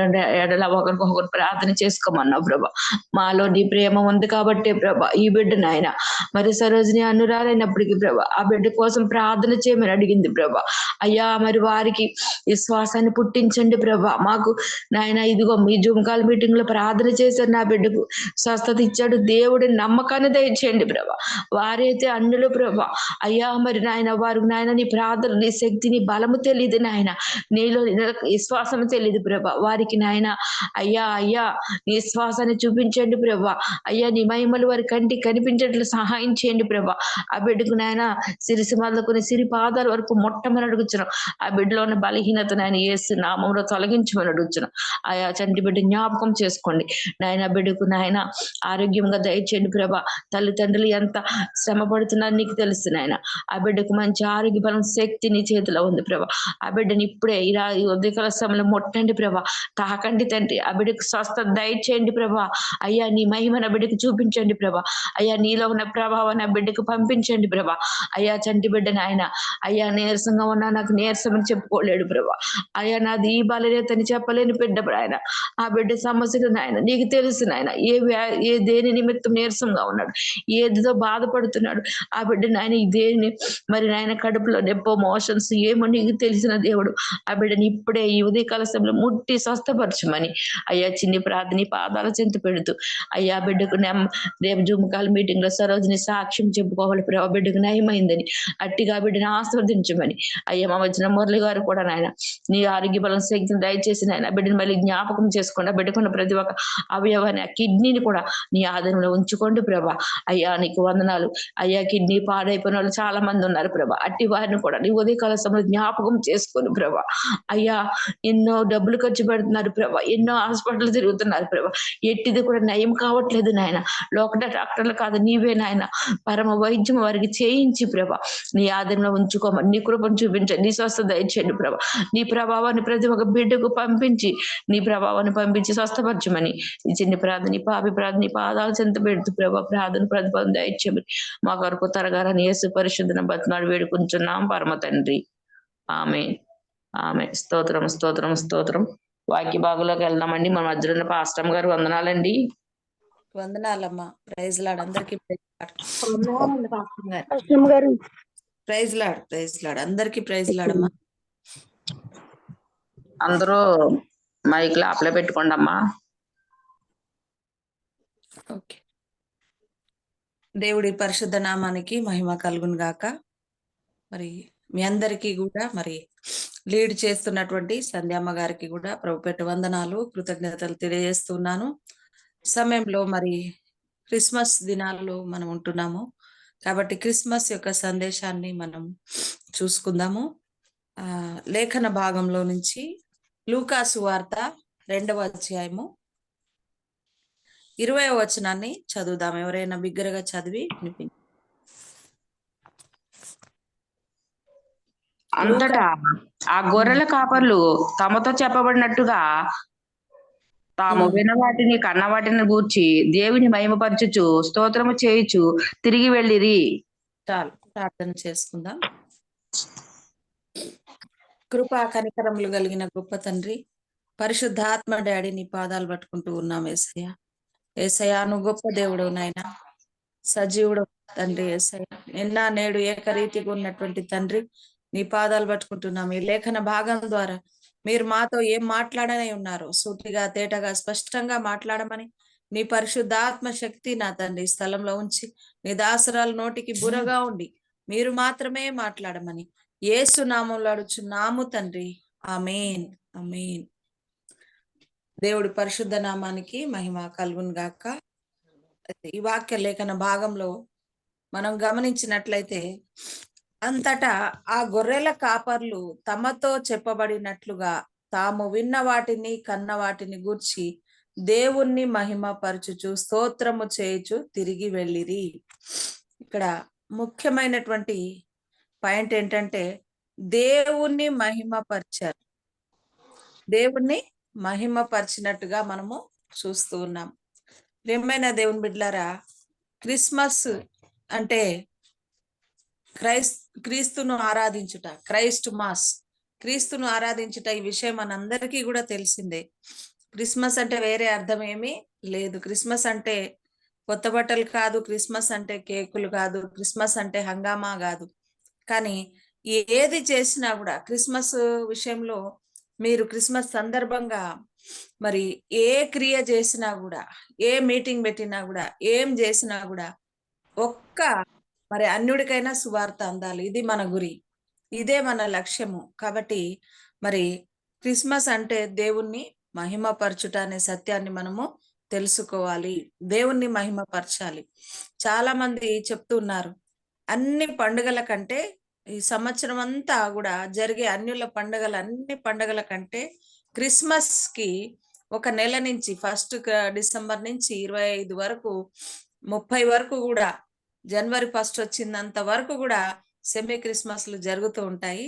ఎడల ఒకరికొకరు ప్రార్థన చేసుకోమన్నావు ప్రభా. మాలో నీ ప్రేమ ఉంది కాబట్టి ప్రభా ఈ బిడ్డ నాయన మరి సరోజిని అనురాలైనప్పటికీ ప్రభా ఆ బిడ్డ కోసం ప్రార్థన చేయమని అడిగింది ప్రభా. అయ్యా మరి వారికి విశ్వాసాన్ని పుట్టించండి ప్రభా. మాకు నాయన ఇదిగో మీ జూమ్ కాల్ మీటింగ్ లో ప్రార్థన చేశారు, నా బిడ్డకు స్వస్థత ఇచ్చాడు దేవుడి నమ్మకాన్ని దయచేయండి ప్రభా. వారైతే అన్నులు ప్రభా. అయ్యా మరి నాయన వారు నాయన నీ ప్రార్థన నీ శక్తి నీ బలము తెలియదు నాయన, నీలో విశ్వాసం తెలియదు ప్రభా. వారికి నాయన అయ్యా నీ విశ్వాసాన్ని చూపించండి ప్రభా. అయ్యా నీ మహిమలు వారి కంటికి కనిపించేట్లు సహాయం చేయండి ప్రభా. ఆ బిడ్డకు నాయన సిరిసి మొదలుకొని సిరి పాదాల వరకు మొట్టమని అడుగుతున్నాం. ఆ బిడ్డలో ఉన్న బలహీనత నాయన యేసు నామంలో తొలగించమని అడుగుతున్నాం. ఆయా చంటి బిడ్డ జ్ఞాపకం చేసుకోండి నాయన. బిడ్డకు నాయన ఆరోగ్యంగా దయచేయండి ప్రభా. తల్లిదండ్రులు ఎంత శ్రమ పడుతున్నారో నీకు తెలుసు నాయన. ఆ బిడ్డకు మంచి ఆరోగ్య బలం శక్తి నీ చేతిలో ఉంది ప్రభా. ఆ బిడ్డని ఇప్పుడే ఈ ఉదయకాల సమయంలో ముట్టండి ప్రభా. తాకండి తండ్రి. ఆ బిడ్డకు స్వస్థత దయచేయండి ప్రభా. అయ్యా నీ మహిమ నా బిడ్డకు చూపించండి ప్రభా. అయ్యా నీలో ఉన్న ప్రభావం నా బిడ్డకు పంపించండి ప్రభా. అయ్యా చంటి బిడ్డ నాయన అయ్యా నీరసంగా ఉన్నా నాకు నీరసం అని చెప్పుకోలేడు ప్రభా. అయ్యా నాది ఈ బలరేతని చెప్పలేని బిడ్డ ఆయన. ఆ బిడ్డ సమస్యలు నాయన నీకు తెలుసు నాయన. ఏ దేని నిమిత్తం నీరసంగా ఉన్నాడు, ఏదితో బాధపడుతున్నాడు ఆ బిడ్డ నాయన. ఈ దేని మరి నాయన కడుపులో నెప్పో మోషన్స్ ఏమో నీకు తెలిసిన దేవుడు. ఆ బిడ్డని ఇప్పుడే ఈ ఉదయకాల సమయంలో ముట్టి స్వస్థపరచమని అయ్యా చిన్ని ప్రార్థన పాదాల చెంత పెడుతూ అయ్యా బిడ్డకు రేపు జూమ్ కాల్ మీటింగ్ లో సరోజిని సాక్ష్యం చెప్పుకోవాలి ప్రభా. బిడ్డకు నయమైందని అట్టిగా బిడ్డను ఆస్వాదించమని అయ్యా మా వచ్చిన మురళి గారు కూడా నాయన నీ ఆరోగ్య బలం శక్తిని దయచేసి నాయన బిడ్డను మళ్ళీ జ్ఞాపకం చేసుకోండి. బిడ్డకున్న ప్రతి ఒక్క అవయవాన్ని ఆ కిడ్నీని కూడా నీ ఆధీనంలో ఉంచుకోండి ప్రభా. అయ్యా నీకు వందనాలు. అయ్యా కిడ్నీ పాడైపోయిన వాళ్ళు చాలా మంది ఉన్నారు ప్రభా. అట్టి వారిని కూడా నీ ఉదయకాల సమయంలో జ్ఞాపకం చేసుకోను ప్రభా. అయ్యా ఎన్నో డబ్బులు ఖర్చు పెడుతున్నారు ప్రభా. ఎన్నో హాస్పిటల్ తిరుగుతున్నారు ప్రభా. ఎట్టిది కూడా నయం కావట్లేదు నాయన. లోకడ డాక్టర్లు కాదు, నీవే నాయన పరమ వైద్యం వారికి చేయించి ప్రభా నీ ఆదరణలో ఉంచుకోమని, నీ కృపను చూపించండి, నీ స్వస్థత ఇచ్చండి ప్రభా. నీ ప్రభావాన్ని ప్రతి ఒక్క బిడ్డకు పంపించి, నీ ప్రభావాన్ని పంపించి స్వస్థపరచమని ఈ చిన్న ప్రార్థన, ఈ పాపి ప్రార్థన, ఈ పాదాలు చెంత పెడుతూ ప్రభా ప్రార్థన ప్రతిపదం దయచేయమని మా కొరకు తరగారని యేసు పరిశుద్ధన బతినాడు వేడుకుంటున్నాం పరమ తండ్రి. ఆమేన్. ఆమేన్. స్తోత్రం స్తోత్రం స్తోత్రం. వాక్య భాగంలోకి వెళ్దామండి. మన మధ్యలో ఉన్న పాస్టమ్ గారు వందనాలండి. వందనాలమ్మా. ప్రైజ్ లాడ్ అందరికి. వందనాలండి పాస్టర్ గారు. అష్టమ్ గారు ప్రైజ్ లాడ్ అందరికి. ప్రైజ్ లాడమ్మా. అందరూ మైక్ లో అప్లై పెట్టుకోండి అమ్మా. ఓకే. దేవుడి పరిశుద్ధ నామానికి మహిమ కలుగును గాక. మరి మీ అందరికీ కూడా మరి లీడ్ చేస్తున్నటువంటి సంధ్యమ్మ గారికి కూడా ప్రభుపేట వందనాలు, కృతజ్ఞతలు తెలియజేస్తున్నాను. సమయంలో మరి క్రిస్మస్ దినాల్లో మనం ఉంటున్నాము కాబట్టి క్రిస్మస్ యొక్క సందేశాన్ని మనం చూసుకుందాము. లేఖన భాగంలో నుంచి లూకాసు వార్త 2వ అధ్యాయము 20వ వచనాన్ని చదువుదాం. ఎవరైనా బిగ్గరగా చదివి వినిపించండి. అంతటా ఆ గొర్రెల కాపర్లు తమతో చెప్పబడినట్టుగా తాము విన వాటిని కన్న వాటిని గూర్చి దేవుని మహిమపరచుచు స్తోత్రము చేయుచు తిరిగి వెళ్ళిరి. చాలు, ప్రార్థన చేసుకుందాం. కృపా కనికరములు కలిగిన గొప్ప తండ్రి, పరిశుద్ధాత్మ డాడీ, నీ పాదాలు పట్టుకుంటూ ఉన్నాం యేసయ్య. యేసయ్య నువ్వు గొప్ప దేవుడు నాయన, సజీవుడు తండ్రి. యేసయ్య నిన్న నేడు ఏకరీతిగా ఉన్నటువంటి తండ్రి, నీ పాదాలు పట్టుకుంటున్నాం. ఈ లేఖన భాగం ద్వారా మీరు మాతో ఏం మాట్లాడనే ఉన్నారు, సూటిగా తేటగా స్పష్టంగా మాట్లాడమని నీ పరిశుద్ధాత్మ శక్తి నా తండ్రి స్థలంలో ఉంచి నీ దాసరాల నోటికి బురగా ఉండి మీరు మాత్రమే మాట్లాడమని యేసు నామంలో అడుగుచున్నాము తండ్రి. ఆమేన్, ఆమేన్. దేవుడి పరిశుద్ధ నామానికి మహిమ కలుగును గాక. ఈ వాక్య లేఖన భాగంలో మనం గమనించినట్లయితే, అంతటా ఆ గొర్రెల కాపర్లు తమతో చెప్పబడినట్లుగా తాము విన్న వాటిని కన్న వాటిని గూర్చి దేవుణ్ణి మహిమపరచుచు స్తోత్రము చేయుచు తిరిగి వెళ్ళిరి. ఇక్కడ ముఖ్యమైనటువంటి పాయింట్ ఏంటంటే దేవుణ్ణి మహిమపరిచారు. దేవుణ్ణి మహిమపరిచినట్టుగా మనము చూస్తూ ఉన్నాం. ప్రియమైన దేవుని బిడ్డలారా, క్రిస్మస్ అంటే క్రీస్తును ఆరాధించుట, క్రైస్ట్ మాస్, క్రీస్తును ఆరాధించుట. ఈ విషయం మనందరికీ కూడా తెలిసిందే. క్రిస్మస్ అంటే వేరే అర్థం ఏమీ లేదు. క్రిస్మస్ అంటే కొత్త బట్టలు కాదు, క్రిస్మస్ అంటే కేకులు కాదు, క్రిస్మస్ అంటే హంగామా కాదు. కానీ ఏది చేసినా కూడా క్రిస్మస్ విషయంలో మీరు క్రిస్మస్ సందర్భంగా మరి ఏ క్రియ చేసినా కూడా, ఏ మీటింగ్ పెట్టినా కూడా, ఏం చేసినా కూడా ఒక్క మరి అన్యుడికైనా సువార్త అందాలి. ఇది మన గురి, ఇదే మన లక్ష్యము. కాబట్టి మరి క్రిస్మస్ అంటే దేవుణ్ణి మహిమపరచుట అనే సత్యాన్ని మనము తెలుసుకోవాలి. దేవుణ్ణి మహిమపరచాలి. చాలా మంది చెప్తున్నారు, అన్ని పండుగల కంటే ఈ సంవత్సరం అంతా కూడా జరిగే అన్యుల పండుగలు, అన్ని పండుగల కంటే క్రిస్మస్ కి ఒక నెల నుంచి 1 డిసెంబర్ నుంచి 25 వరకు 30 వరకు కూడా, జనవరి 1 వచ్చిందంత వరకు కూడా సెమీ క్రిస్మస్లు జరుగుతూ ఉంటాయి.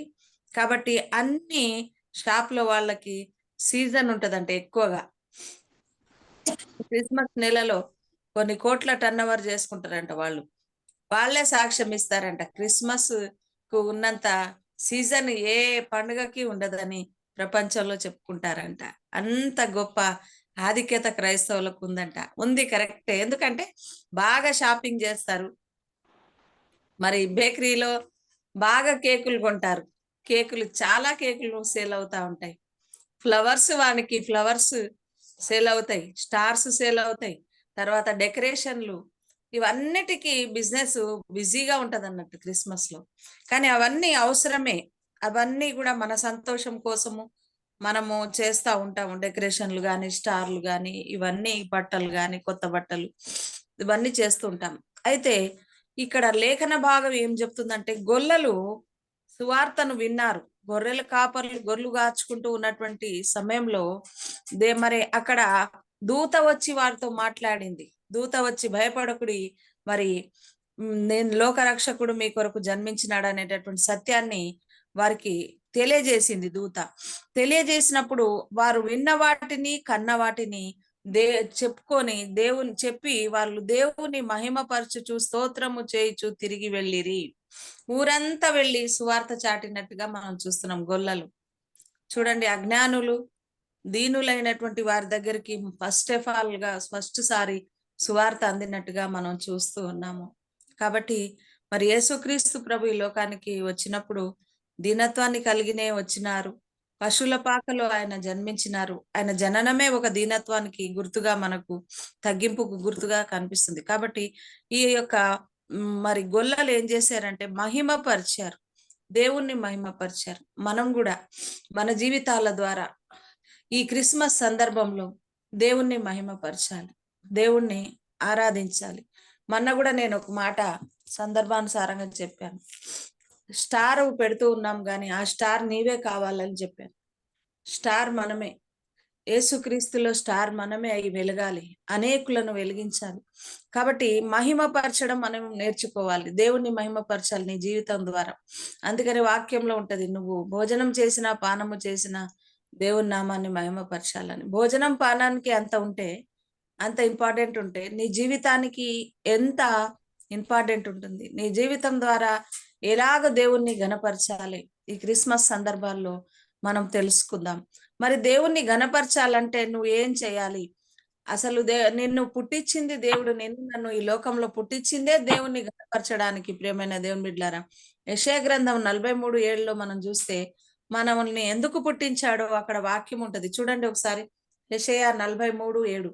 కాబట్టి అన్ని షాప్లో వాళ్ళకి సీజన్ ఉంటదంట. ఎక్కువగా క్రిస్మస్ నెలలో కొన్ని కోట్ల టర్నోవర్ చేసుకుంటారంట. వాళ్ళే సాక్ష్యం ఇస్తారంట, క్రిస్మస్ కు ఉన్నంత సీజన్ ఏ పండుగకి ఉండదని ప్రపంచంలో చెప్పుకుంటారంట. అంత గొప్ప ఆధిక్యత క్రైస్తవులకు ఉందంట. ఉంది, కరెక్టే. ఎందుకంటే బాగా షాపింగ్ చేస్తారు, మరి బేకరీలో బాగా కేకులు కొంటారు, చాలా కేకులు సేల్ అవుతా ఉంటాయి. వానికి ఫ్లవర్స్ సేల్ అవుతాయి, స్టార్స్ సేల్ అవుతాయి, తర్వాత డెకరేషన్లు, ఇవన్నిటికీ బిజినెస్ బిజీగా ఉంటది అన్నట్టు క్రిస్మస్ లో. కానీ అవన్నీ అవసరమే, అవన్నీ కూడా మన సంతోషం కోసము మనము చేస్తూ ఉంటాము. డెకరేషన్లు కానీ, స్టార్లు కానీ, ఇవన్నీ బట్టలు కానీ, కొత్త బట్టలు, ఇవన్నీ చేస్తూ ఉంటాం. అయితే ఇక్కడ లేఖన భాగం ఏం చెప్తుందంటే, గొల్లలు సువార్తను విన్నారు. గొర్రెల కాపర్లు గొర్రెలు కాచుకుంటూ ఉన్నటువంటి సమయంలో మరి అక్కడ దూత వచ్చి వారితో మాట్లాడింది. దూత వచ్చి భయపడకుడి, మరి నేను లోకరక్షకుడు మీ కొరకు జన్మించినాడు అనేటటువంటి సత్యాన్ని వారికి తెలియజేసింది దూత. తెలియజేసినప్పుడు వారు విన్న వాటిని కన్న వాటిని చెప్పుకొని దేవుని చెప్పి వాళ్ళు దేవుని మహిమపరచుచు స్తోత్రము చేయుచు తిరిగి వెళ్ళిరి. ఊరంతా వెళ్ళి సువార్త చాటినట్టుగా మనం చూస్తున్నాం. గొల్లలు చూడండి, అజ్ఞానులు దీనులైనటువంటి వారి దగ్గరికి ఫస్ట్ సారి సువార్త అందినట్టుగా మనం చూస్తూ ఉన్నాము. కాబట్టి మరి యేసుక్రీస్తు ప్రభు ఈ లోకానికి వచ్చినప్పుడు దీనత్వాన్ని కలిగినే వచ్చినారు. పశువుల పాకలో ఆయన జన్మించినారు. ఆయన జననమే ఒక దీనత్వానికి గుర్తుగా, మనకు తగ్గింపుకు గుర్తుగా కనిపిస్తుంది. కాబట్టి ఈ యొక్క మరి గొల్లలు ఏం చేశారంటే మహిమపరిచారు, దేవుణ్ణి మహిమపరిచారు. మనం కూడా మన జీవితాల ద్వారా ఈ క్రిస్మస్ సందర్భంలో దేవుణ్ణి మహిమపరచాలి, దేవుణ్ణి ఆరాధించాలి. మొన్న కూడా నేను ఒక మాట సందర్భానుసారంగా చెప్పాను. స్టార్ పెడుతూ ఉన్నాం కానీ ఆ స్టార్ నీవే కావాలని చెప్పాను. స్టార్ మనమే, యేసుక్రీస్తులో స్టార్ మనమే అయి వెలగాలి, అనేకులను వెలిగించాలి. కాబట్టి మహిమపరచడం మనం నేర్చుకోవాలి, దేవుణ్ణి మహిమపరచాలి నీ జీవితం ద్వారా. అందుకని వాక్యంలో ఉంటది, నువ్వు భోజనం చేసినా పానము చేసినా దేవుని నామాన్ని మహిమపరచాలని. భోజనం పానానికి అంత ఇంపార్టెంట్ ఉంటే నీ జీవితానికి ఎంత ఇంపార్టెంట్ ఉంటుంది. నీ జీవితం ద్వారా ఎలాగ దేవుణ్ణి ఘనపరచాలి ఈ క్రిస్మస్ సందర్భాల్లో మనం తెలుసుకుందాం. మరి దేవుణ్ణి ఘనపరచాలంటే నువ్వు ఏం చేయాలి? అసలు నిన్ను పుట్టించింది దేవుడు, నన్ను ఈ లోకంలో పుట్టించిందే దేవుణ్ణి ఘనపరచడానికి. ప్రియమైన దేవుని బిడ్డలారా, యెషయా గ్రంథం 43:7 మనం చూస్తే మనల్ని ఎందుకు పుట్టించాడో అక్కడ వాక్యం ఉంటది. చూడండి ఒకసారి, యెషయా 43:7.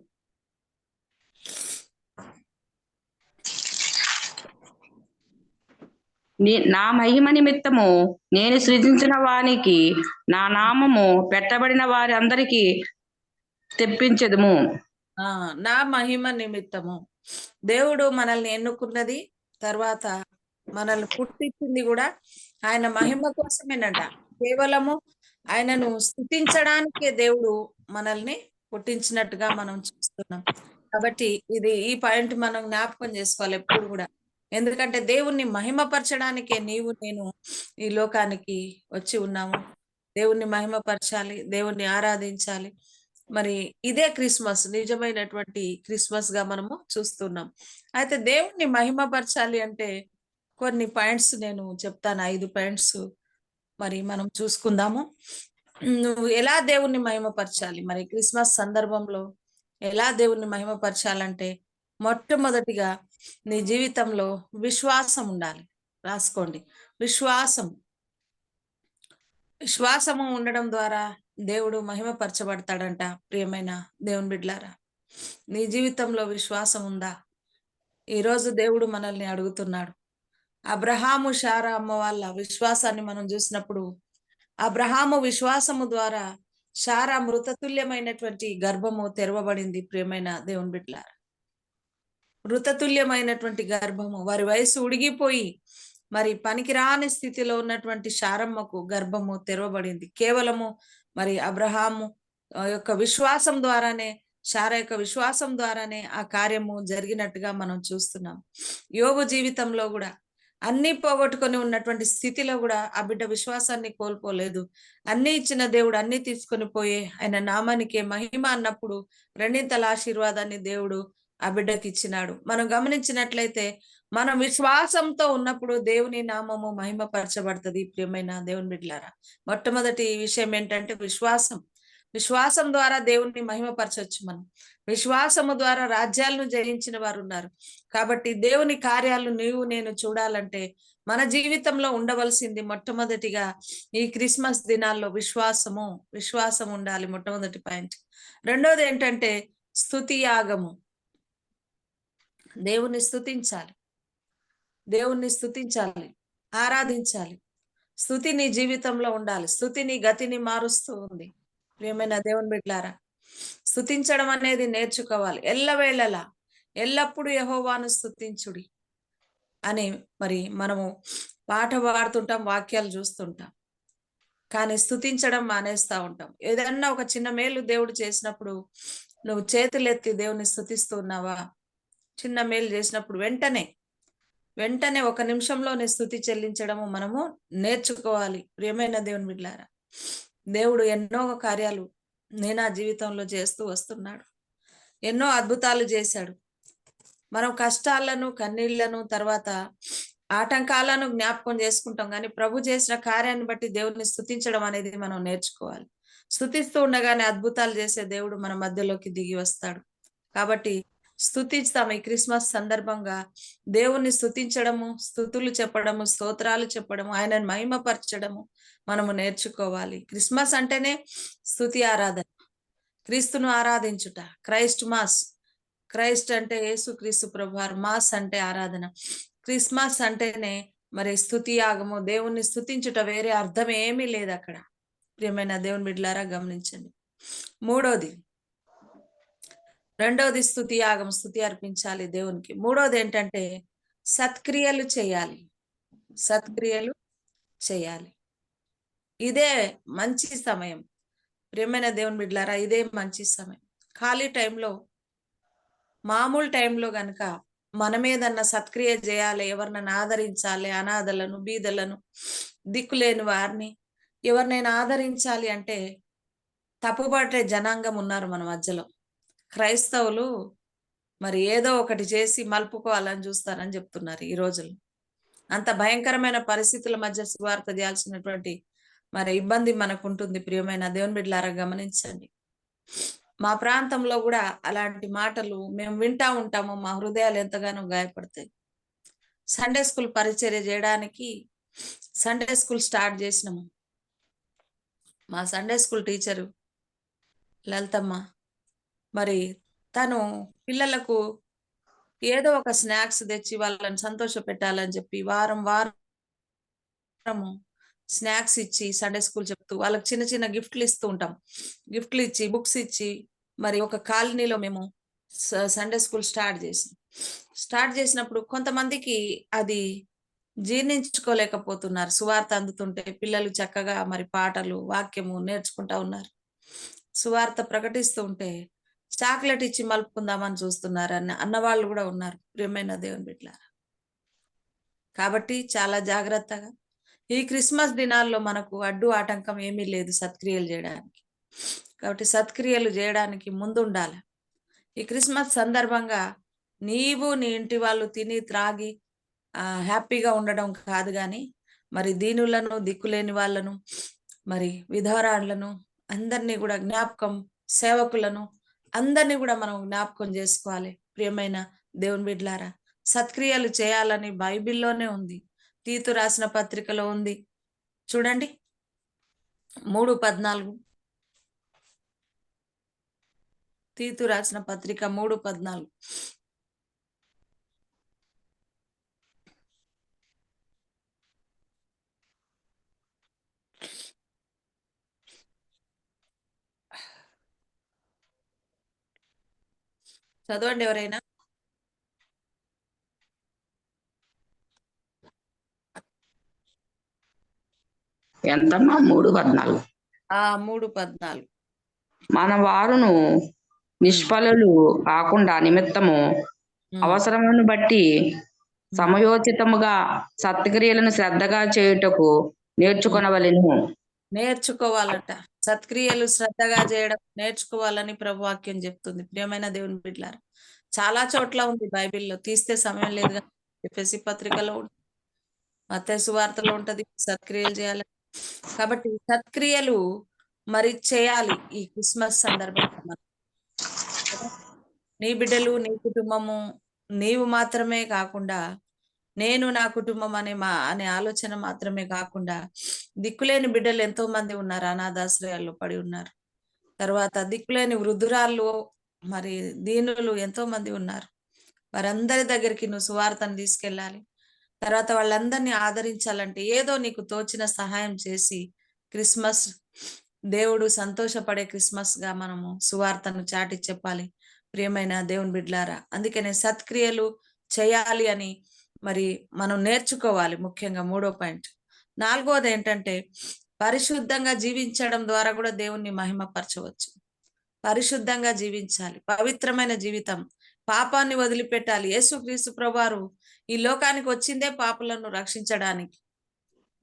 నా మహిమ నిమిత్తము నేను సృజించిన వానికి నా నామము పెట్టబడిన వారి అందరికీ తెప్పించదుము. నా మహిమ నిమిత్తము దేవుడు మనల్ని ఎన్నుకున్నది, తర్వాత మనల్ని పుట్టించింది కూడా ఆయన మహిమ కోసమేనట. కేవలము ఆయనను స్తుతించడానికే దేవుడు మనల్ని పుట్టించినట్టుగా మనం చూస్తున్నాం. కాబట్టి ఈ పాయింట్ మనం జ్ఞాపకం చేసుకోవాలి ఎప్పుడు కూడా. ఎందుకంటే దేవుణ్ణి మహిమపరచడానికే నీవు నేను ఈ లోకానికి వచ్చి ఉన్నాము. దేవుణ్ణి మహిమపరచాలి, దేవుణ్ణి ఆరాధించాలి. మరి ఇదే క్రిస్మస్, నిజమైనటువంటి క్రిస్మస్ గా మనము చూస్తున్నాం. అయితే దేవుణ్ణి మహిమపరచాలి అంటే కొన్ని పాయింట్స్ నేను చెప్తాను, 5 పాయింట్స్ మరి మనం చూసుకుందాము. నువ్వు ఎలా దేవుణ్ణి మహిమపరచాలి, మరి క్రిస్మస్ సందర్భంలో ఎలా దేవుణ్ణి మహిమపరచాలంటే మొట్టమొదటిగా నీ జీవితంలో విశ్వాసం ఉండాలి. రాసుకోండి, విశ్వాసము ఉండడం ద్వారా దేవుడు మహిమపరచబడతాడంట. ప్రియమైన దేవుని బిడ్డలారా, నీ జీవితంలో విశ్వాసం ఉందా? ఈరోజు దేవుడు మనల్ని అడుగుతున్నాడు. అబ్రహాము శారా అమ్మ వాళ్ళ విశ్వాసాన్ని మనం చూసినప్పుడు, అబ్రహాము విశ్వాసము ద్వారా శారా మృతతుల్యమైనటువంటి గర్భము తెరవబడింది. ప్రియమైన దేవుని బిడ్డలారా, మృతతుల్యమైనటువంటి గర్భము, వారి వయసు ఉడిగిపోయి మరి పనికిరాని స్థితిలో ఉన్నటువంటి శారమ్మకు గర్భము తెరవబడింది. కేవలము మరి అబ్రహాము యొక్క విశ్వాసం ద్వారానే, శారా యొక్క విశ్వాసం ద్వారానే ఆ కార్యము జరిగినట్టుగా మనం చూస్తున్నాం. యోబు జీవితంలో కూడా అన్ని పోగొట్టుకొని ఉన్నటువంటి స్థితిలో కూడా ఆ బిడ్డ విశ్వాసాన్ని కోల్పోలేదు. అన్ని ఇచ్చిన దేవుడు అన్ని తీసుకొని పోయే ఆయన నామానికే మహిమ అన్నప్పుడు రెండింతల ఆశీర్వాదాన్ని దేవుడు ఆ బిడ్డకి ఇచ్చినాడు. మనం గమనించినట్లయితే మనం విశ్వాసంతో ఉన్నప్పుడు దేవుని నామము మహిమపరచబడుతుంది. ప్రియమైన దేవుని బిడ్డలారా, మొట్టమొదటి విషయం ఏంటంటే విశ్వాసం ద్వారా దేవుణ్ణి మహిమపరచవచ్చు. మనం విశ్వాసము ద్వారా రాజ్యాలను జయించిన వారు ఉన్నారు. కాబట్టి దేవుని కార్యాలు నీవు నేను చూడాలంటే మన జీవితంలో ఉండవలసింది మొట్టమొదటిగా ఈ క్రిస్మస్ దినాల్లో విశ్వాసం ఉండాలి, మొట్టమొదటి పాయింట్. రెండోది ఏంటంటే స్తుతి యాగము. దేవుణ్ణి స్తుతించాలి, ఆరాధించాలి. స్తుతి నీ జీవితంలో ఉండాలి. స్తుతి నీ గతిని మారుస్తూ ఉంది. ప్రియమైన దేవుని బిడ్డలారా, స్తుతించడం అనేది నేర్చుకోవాలి. ఎల్లవేళలా ఎల్లప్పుడూ యెహోవాను స్తుతించుడి అని మరి మనము పాట పాడుతుంటాం, వాక్యాలు చూస్తుంటాం. కానీ స్తుతించడం మానేస్తా ఉంటాం. ఏదన్నా ఒక చిన్న మేలు దేవుడు చేసినప్పుడు నువ్వు చేతులెత్తి దేవుని స్తుతిస్తూ ఉన్నావా? చిన్న మేలు చేసినప్పుడు వెంటనే ఒక నిమిషంలోనే స్తుతి చెల్లించడము మనము నేర్చుకోవాలి. ప్రియమైన దేవుని బిడ్డలారా, దేవుడు ఎన్నో కార్యాలు నా జీవితంలో చేస్తూ వస్తున్నాడు. ఎన్నో అద్భుతాలు చేశాడు. మనం కష్టాలను, కన్నీళ్లను, తర్వాత ఆటంకాలను జ్ఞాపకం చేసుకుంటాం, కానీ ప్రభు చేసిన కార్యాన్ని బట్టి దేవుడిని స్తుతించడం అనేది మనం నేర్చుకోవాలి. స్తుతిస్తూ ఉండగానే అద్భుతాలు చేసే దేవుడు మన మధ్యలోకి దిగి వస్తాడు. కాబట్టి స్తుతిస్తాం. ఈ క్రిస్మస్ సందర్భంగా దేవుణ్ణి స్తుతించడము, స్తుతులు చెప్పడము, స్తోత్రాలు చెప్పడము, ఆయనను మహిమపరచడము మనము నేర్చుకోవాలి. క్రిస్మస్ అంటేనే స్తుతి ఆరాధన, క్రీస్తును ఆరాధించుట, క్రైస్ట్ మాస్. క్రైస్ట్ అంటే యేసు క్రీస్తు ప్రభువారు, మాస్ అంటే ఆరాధన. క్రిస్మస్ అంటేనే మరి స్తుతి యాగము, దేవుణ్ణి స్తుతించుట, వేరే అర్థం ఏమీ లేదు అక్కడ. ప్రియమైన దేవుని బిడ్డలారా గమనించండి. రెండోది స్తుతి యాగం, స్తుతి అర్పించాలి దేవునికి. మూడోది ఏంటంటే సత్క్రియలు చేయాలి. సత్క్రియలు చేయాలి. ఇదే మంచి సమయం. ప్రియమైన దేవుని బిడ్డలారా, ఇదే మంచి సమయం. ఖాళీ టైంలో, మామూలు టైంలో గనక మనమేదన్నా సత్క్రియ చేయాలి, ఎవరినైనా ఆదరించాలి, అనాథలను, బీదలను, దిక్కులేని వారిని ఎవరినైనా ఆదరించాలి అంటే తప్పుపట్టే జనాంగం ఉన్నారు మన మధ్యలో. క్రైస్తవులు మరి ఏదో ఒకటి చేసి మలుపుకోవాలని చూస్తారని చెప్తున్నారు ఈ రోజుల్లో. అంత భయంకరమైన పరిస్థితుల మధ్య సువార్త చేయాల్సినటువంటి మరి ఇబ్బంది మనకు ఉంటుంది. ప్రియమైన దేవుని బిడ్డలారా గమనించండి. మా ప్రాంతంలో కూడా అలాంటి మాటలు మేము వింటా ఉంటాము. మా హృదయాలు ఎంతగానో గాయపడతాయి. సండే స్కూల్ పరిచర్య చేయడానికి సండే స్కూల్ స్టార్ట్ చేసినాము. మా సండే స్కూల్ టీచరు లలితమ్మ మరి తను పిల్లలకు ఏదో ఒక స్నాక్స్ తెచ్చి వాళ్ళని సంతోష పెట్టాలని చెప్పి వారము స్నాక్స్ ఇచ్చి సండే స్కూల్ చెప్తూ వాళ్ళకి చిన్న చిన్న గిఫ్ట్లు ఇస్తూ ఉంటాం. గిఫ్ట్లు ఇచ్చి, బుక్స్ ఇచ్చి, మరి ఒక కాలనీలో మేము సండే స్కూల్ స్టార్ట్ చేసినప్పుడు కొంతమందికి అది జీర్ణించుకోలేకపోతున్నారు. సువార్త అందుతుంటే పిల్లలు చక్కగా మరి పాటలు, వాక్యము నేర్చుకుంటా ఉన్నారు. సువార్త ప్రకటిస్తూ ఉంటే చాక్లెట్ ఇచ్చి మలుపుకుందామని చూస్తున్నారు అన్నవాళ్ళు కూడా ఉన్నారు. ప్రియమైన దేవుని బిడ్డలారా, కాబట్టి చాలా జాగ్రత్తగా ఈ క్రిస్మస్ దినాల్లో మనకు అడ్డు ఆటంకం ఏమీ లేదు సత్క్రియలు చేయడానికి. కాబట్టి సత్క్రియలు చేయడానికి ముందు ఉండాలి. ఈ క్రిస్మస్ సందర్భంగా నీవు నీ ఇంటి వాళ్ళు తిని త్రాగి హ్యాపీగా ఉండడం కాదు, కానీ మరి దీనులను, దిక్కులేని వాళ్ళను, మరి విధవరాళ్లను అందరినీ కూడా జ్ఞాపకం, సేవకులను అందరినీ కూడా మనం జ్ఞాపకం చేసుకోవాలి. ప్రియమైన దేవుని బిడ్డలారా, సత్క్రియలు చేయాలని బైబిల్లోనే ఉంది. తీతు రాసిన పత్రికలో ఉంది. చూడండి 3:14. తీతు రాసిన పత్రిక 3:14. చదవండి ఎవరైనా. ఎంతమ్మా? 3:14. 3:14. మన వారును నిష్ఫలులు కాకుండా నిమిత్తము అవసరమును బట్టి సమయోచితముగా సత్క్రియలను శ్రద్ధగా చేయుటకు నేర్చుకోవాలట. సత్క్రియలు శ్రద్ధగా చేయడం నేర్చుకోవాలని ప్రభు వాక్యం చెప్తుంది. ప్రియమైన దేవుని బిడ్డలారా, చాలా చోట్ల ఉంది బైబిల్లో, తీస్తే సమయం లేదు. ఎఫెసీ పత్రికలో, మత్తయి సువార్తలో ఉంటది సత్క్రియలు చేయాలి. కాబట్టి సత్క్రియలు మరి చేయాలి ఈ క్రిస్మస్ సందర్భంగా. నీ బిడ్డలు, నీ కుటుంబము, నీవు మాత్రమే కాకుండా, నేను నా కుటుంబం అనే ఆలోచన మాత్రమే కాకుండా, దిక్కులేని బిడ్డలు ఎంతో మంది ఉన్నారు, అనాథాశ్రయాల్లో పడి ఉన్నారు. తర్వాత దిక్కులేని వృద్ధురాళ్ళు, మరి దీనులు ఎంతో మంది ఉన్నారు. వారందరి దగ్గరికి నువ్వు సువార్తను తీసుకెళ్ళాలి. తర్వాత వాళ్ళందరినీ ఆదరించాలంటే ఏదో నీకు తోచిన సహాయం చేసి క్రిస్మస్ దేవుడు సంతోషపడే క్రిస్మస్ గా మనము సువార్తను చాటి చెప్పాలి. ప్రియమైన దేవుని బిడ్డలారా, అందుకనే సత్క్రియలు చేయాలి అని మరి మనం నేర్చుకోవాలి. ముఖ్యంగా 3వ పాయింట్. 4వది ఏంటంటే పరిశుద్ధంగా జీవించడం ద్వారా కూడా దేవుణ్ణి మహిమపరచవచ్చు. పరిశుద్ధంగా జీవించాలి, పవిత్రమైన జీవితం, పాపాన్ని వదిలిపెట్టాలి. యేసుక్రీస్తు ప్రభువారు ఈ లోకానికి వచ్చిందే పాపులను రక్షించడానికి.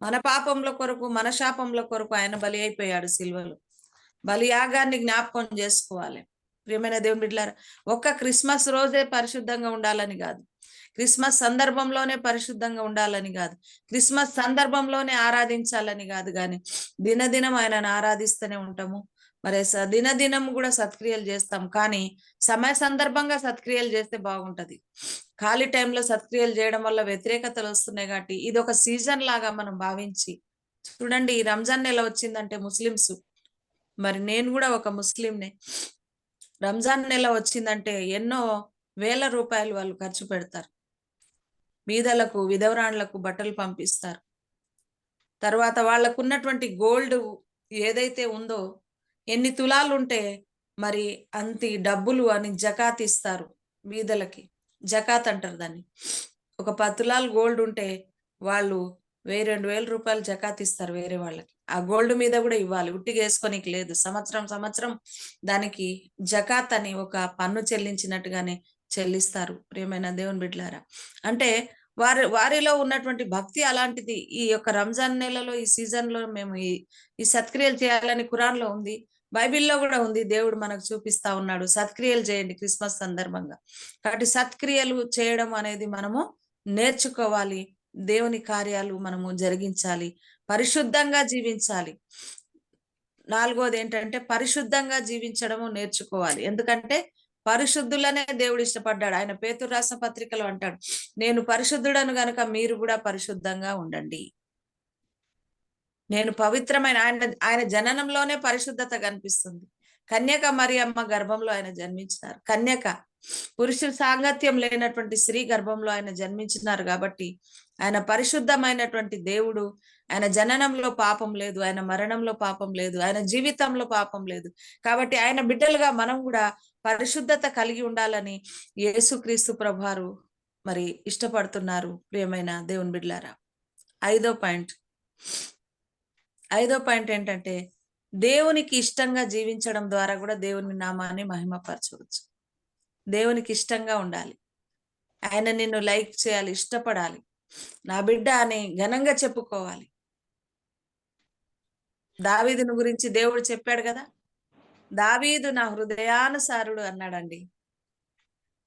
మన పాపంల కొరకు, మన శాపంల కొరకు ఆయన బలి అయిపోయాడు సిలువలో. బలియాగాన్ని జ్ఞాపకం చేసుకోవాలి. ప్రియమైన దేవుని బిడ్డలారా, ఒక్క క్రిస్మస్ రోజే పరిశుద్ధంగా ఉండాలని కాదు, క్రిస్మస్ సందర్భంలోనే పరిశుద్ధంగా ఉండాలని కాదు, క్రిస్మస్ సందర్భంలోనే ఆరాధించాలని కాదు, కానీ దినదినం ఆయనను ఆరాధిస్తూనే ఉంటాము. మరి దినదినం కూడా సత్క్రియలు చేస్తాం, కానీ సమయ సందర్భంగా సత్క్రియలు చేస్తే బాగుంటది. ఖాళీ టైంలో సత్క్రియలు చేయడం వల్ల వ్యతిరేకతలు వస్తున్నాయి. కాబట్టి ఇది ఒక సీజన్ లాగా మనం భావించి చూడండి. ఈ రంజాన్ నెల వచ్చిందంటే ముస్లిమ్స్, మరి నేను కూడా ఒక ముస్లింనే, రంజాన్ నెల వచ్చిందంటే ఎన్నో వేల రూపాయలు వాళ్ళు ఖర్చు పెడతారు. బీదలకు, విధవరాండ్లకు బట్టలు పంపిస్తారు. తర్వాత వాళ్ళకు ఉన్నటువంటి గోల్డ్ ఏదైతే ఉందో, ఎన్ని తులాలు ఉంటే మరి అంతి డబ్బులు అని జకాత్ ఇస్తారు బీదలకి. జకాత్ అంటారు దాన్ని. ఒక 10 తులాలు గోల్డ్ ఉంటే వాళ్ళు 1000-2000 రూపాయలు జకాత్ ఇస్తారు వేరే వాళ్ళకి. ఆ గోల్డ్ మీద కూడా ఇవ్వాలి, ఉట్టిగా వేసుకోనికి లేదు. సంవత్సరం దానికి జకాత్ అని ఒక పన్ను చెల్లించినట్టుగానే చెల్లిస్తారు. ప్రియమైన దేవుని బిడ్డలారా, అంటే వారిలో ఉన్నటువంటి భక్తి అలాంటిది. ఈ యొక్క రంజాన్ నెలలో, ఈ సీజన్ లో మేము ఈ సత్క్రియలు చేయాలని ఖురాన్ లో ఉంది, బైబిల్లో కూడా ఉంది. దేవుడు మనకు చూపిస్తా ఉన్నాడు, సత్క్రియలు చేయండి క్రిస్మస్ సందర్భంగా. కాబట్టి సత్క్రియలు చేయడం అనేది మనము నేర్చుకోవాలి. దేవుని కార్యాలు మనము జరిగించాలి, పరిశుద్ధంగా జీవించాలి. 4వది ఏంటంటే పరిశుద్ధంగా జీవించడము నేర్చుకోవాలి. ఎందుకంటే పరిశుద్ధులనే దేవుడు ఇష్టపడ్డాడు. ఆయన పేతురు రాసిన పత్రికలో అంటాడు, నేను పరిశుద్ధుడను గనుక మీరు కూడా పరిశుద్ధంగా ఉండండి. నేను పవిత్రమైన ఆయన జననంలోనే పరిశుద్ధత కనిపిస్తుంది. కన్యక మరియమ్మ గర్భంలో ఆయన జన్మించినారు. కన్యక, పురుషుల సాంగత్యం లేనటువంటి స్త్రీ గర్భంలో ఆయన జన్మించినారు. కాబట్టి ఆయన పరిశుద్ధమైనటువంటి దేవుడు. ఆయన జననంలో పాపం లేదు, ఆయన మరణంలో పాపం లేదు, ఆయన జీవితంలో పాపం లేదు. కాబట్టి ఆయన బిడ్డలుగా మనం కూడా పరిశుద్ధత కలిగి ఉండాలని యేసుక్రీస్తు ప్రభువారు మరి ఇష్టపడుతున్నారు. ప్రియమైన దేవుని బిడ్డలారా, 5వ పాయింట్ ఏంటంటే దేవునికి ఇష్టంగా జీవించడం ద్వారా కూడా దేవుని నామాన్ని మహిమపరచవచ్చు. దేవునికి ఇష్టంగా ఉండాలి, ఆయన నిన్ను లైక్ చేయాలి, ఇష్టపడాలి, నా బిడ్డ అని ఘనంగా చెప్పుకోవాలి. దావీదును గురించి దేవుడు చెప్పాడు కదా, దావీదు నా హృదయానుసారుడు అన్నాడండి.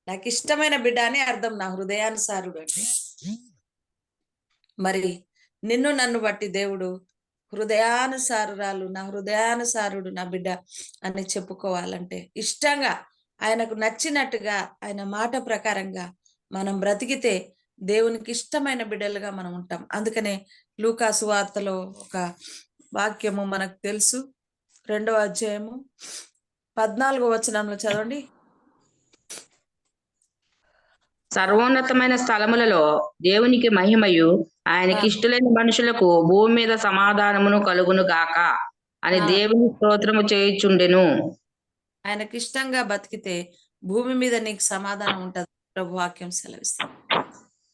నాకు ఇష్టమైన బిడ్డ అని అర్థం నా హృదయానుసారుడు అంటే. మరి నిన్ను నన్ను బట్టి దేవుడు హృదయానుసారురాలు, నా హృదయానుసారుడు నా బిడ్డ అని చెప్పుకోవాలంటే ఇష్టంగా, ఆయనకు నచ్చినట్టుగా, ఆయన మాట ప్రకారంగా మనం బ్రతికితే దేవునికి ఇష్టమైన బిడ్డలుగా మనం ఉంటాం. అందుకనే లూకా సువార్తలో ఒక వాక్యము మనకు తెలుసు, 2వ అధ్యాయము 14వ వచనంలో చదవండి. సర్వోన్నతమైన స్థలములలో దేవునికి మహిమయు, ఆయనకి ఇష్టలేని మనుషులకు భూమి మీద సమాధానమును కలుగును గాక అని దేవుని స్తోత్రము చేయుచుండెను. ఆయనకి ఇష్టంగా బతికితే భూమి మీద నీకు సమాధానం ఉంటది. ప్రభు వాక్యం సెలవిస్తుంది.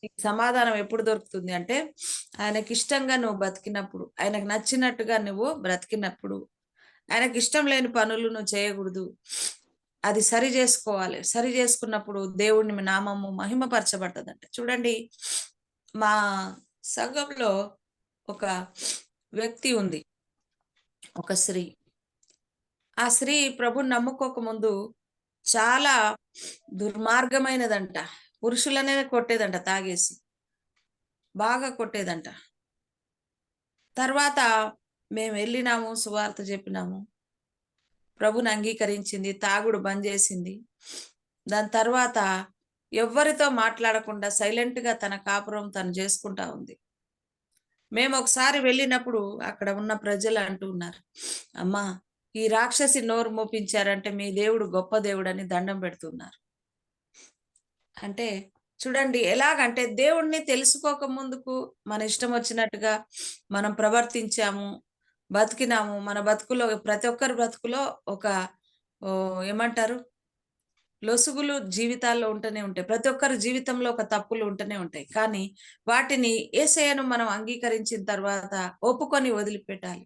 నీకు సమాధానం ఎప్పుడు దొరుకుతుంది అంటే ఆయనకి ఇష్టంగా నువ్వు బతికినప్పుడు, ఆయనకు నచ్చినట్టుగా నువ్వు బ్రతికినప్పుడు. ఆయనకి ఇష్టం లేని పనులు నువ్వు చేయకూడదు, అది సరి చేసుకోవాలి. సరి చేసుకున్నప్పుడు దేవుడిని నామము మహిమపరచబడుతుందంట. చూడండి, మా సంఘంలో ఒక వ్యక్తి ఉంది, ఒక స్త్రీ. ఆ స్త్రీ ప్రభుని నమ్ముకోక ముందు చాలా దుర్మార్గమైనదంట. పురుషులనే కొట్టేదంట, తాగేసి బాగా కొట్టేదంట. తర్వాత మేము వెళ్ళినాము, సువార్త చెప్పినాము, ప్రభుని అంగీకరించింది, తాగుడు బంద్ చేసింది. దాని తర్వాత ఎవ్వరితో మాట్లాడకుండా సైలెంట్ గా తన కాపురం తను చేసుకుంటా ఉంది. మేము ఒకసారి వెళ్ళినప్పుడు అక్కడ ఉన్న ప్రజలు అంటూ ఉన్నారు, అమ్మా ఈ రాక్షసి నోరు మోపించారంటే మీ దేవుడు గొప్ప దేవుడు అని దండం పెడుతున్నారు. అంటే చూడండి, ఎలాగంటే దేవుణ్ణి తెలుసుకోక ముందుకు మన ఇష్టం వచ్చినట్టుగా మనం ప్రవర్తించాము, బతికినాము. మన బతుకులో, ప్రతి ఒక్కరి బతుకులో ఒక ఏమంటారు, లొసుగులు జీవితాల్లో ఉంటూనే ఉంటాయి. ప్రతి ఒక్కరి జీవితంలో ఒక తప్పులు ఉంటూనే ఉంటాయి. కానీ వాటిని యేసయ్యను మనం అంగీకరించిన తర్వాత ఒప్పుకొని వదిలిపెట్టాలి.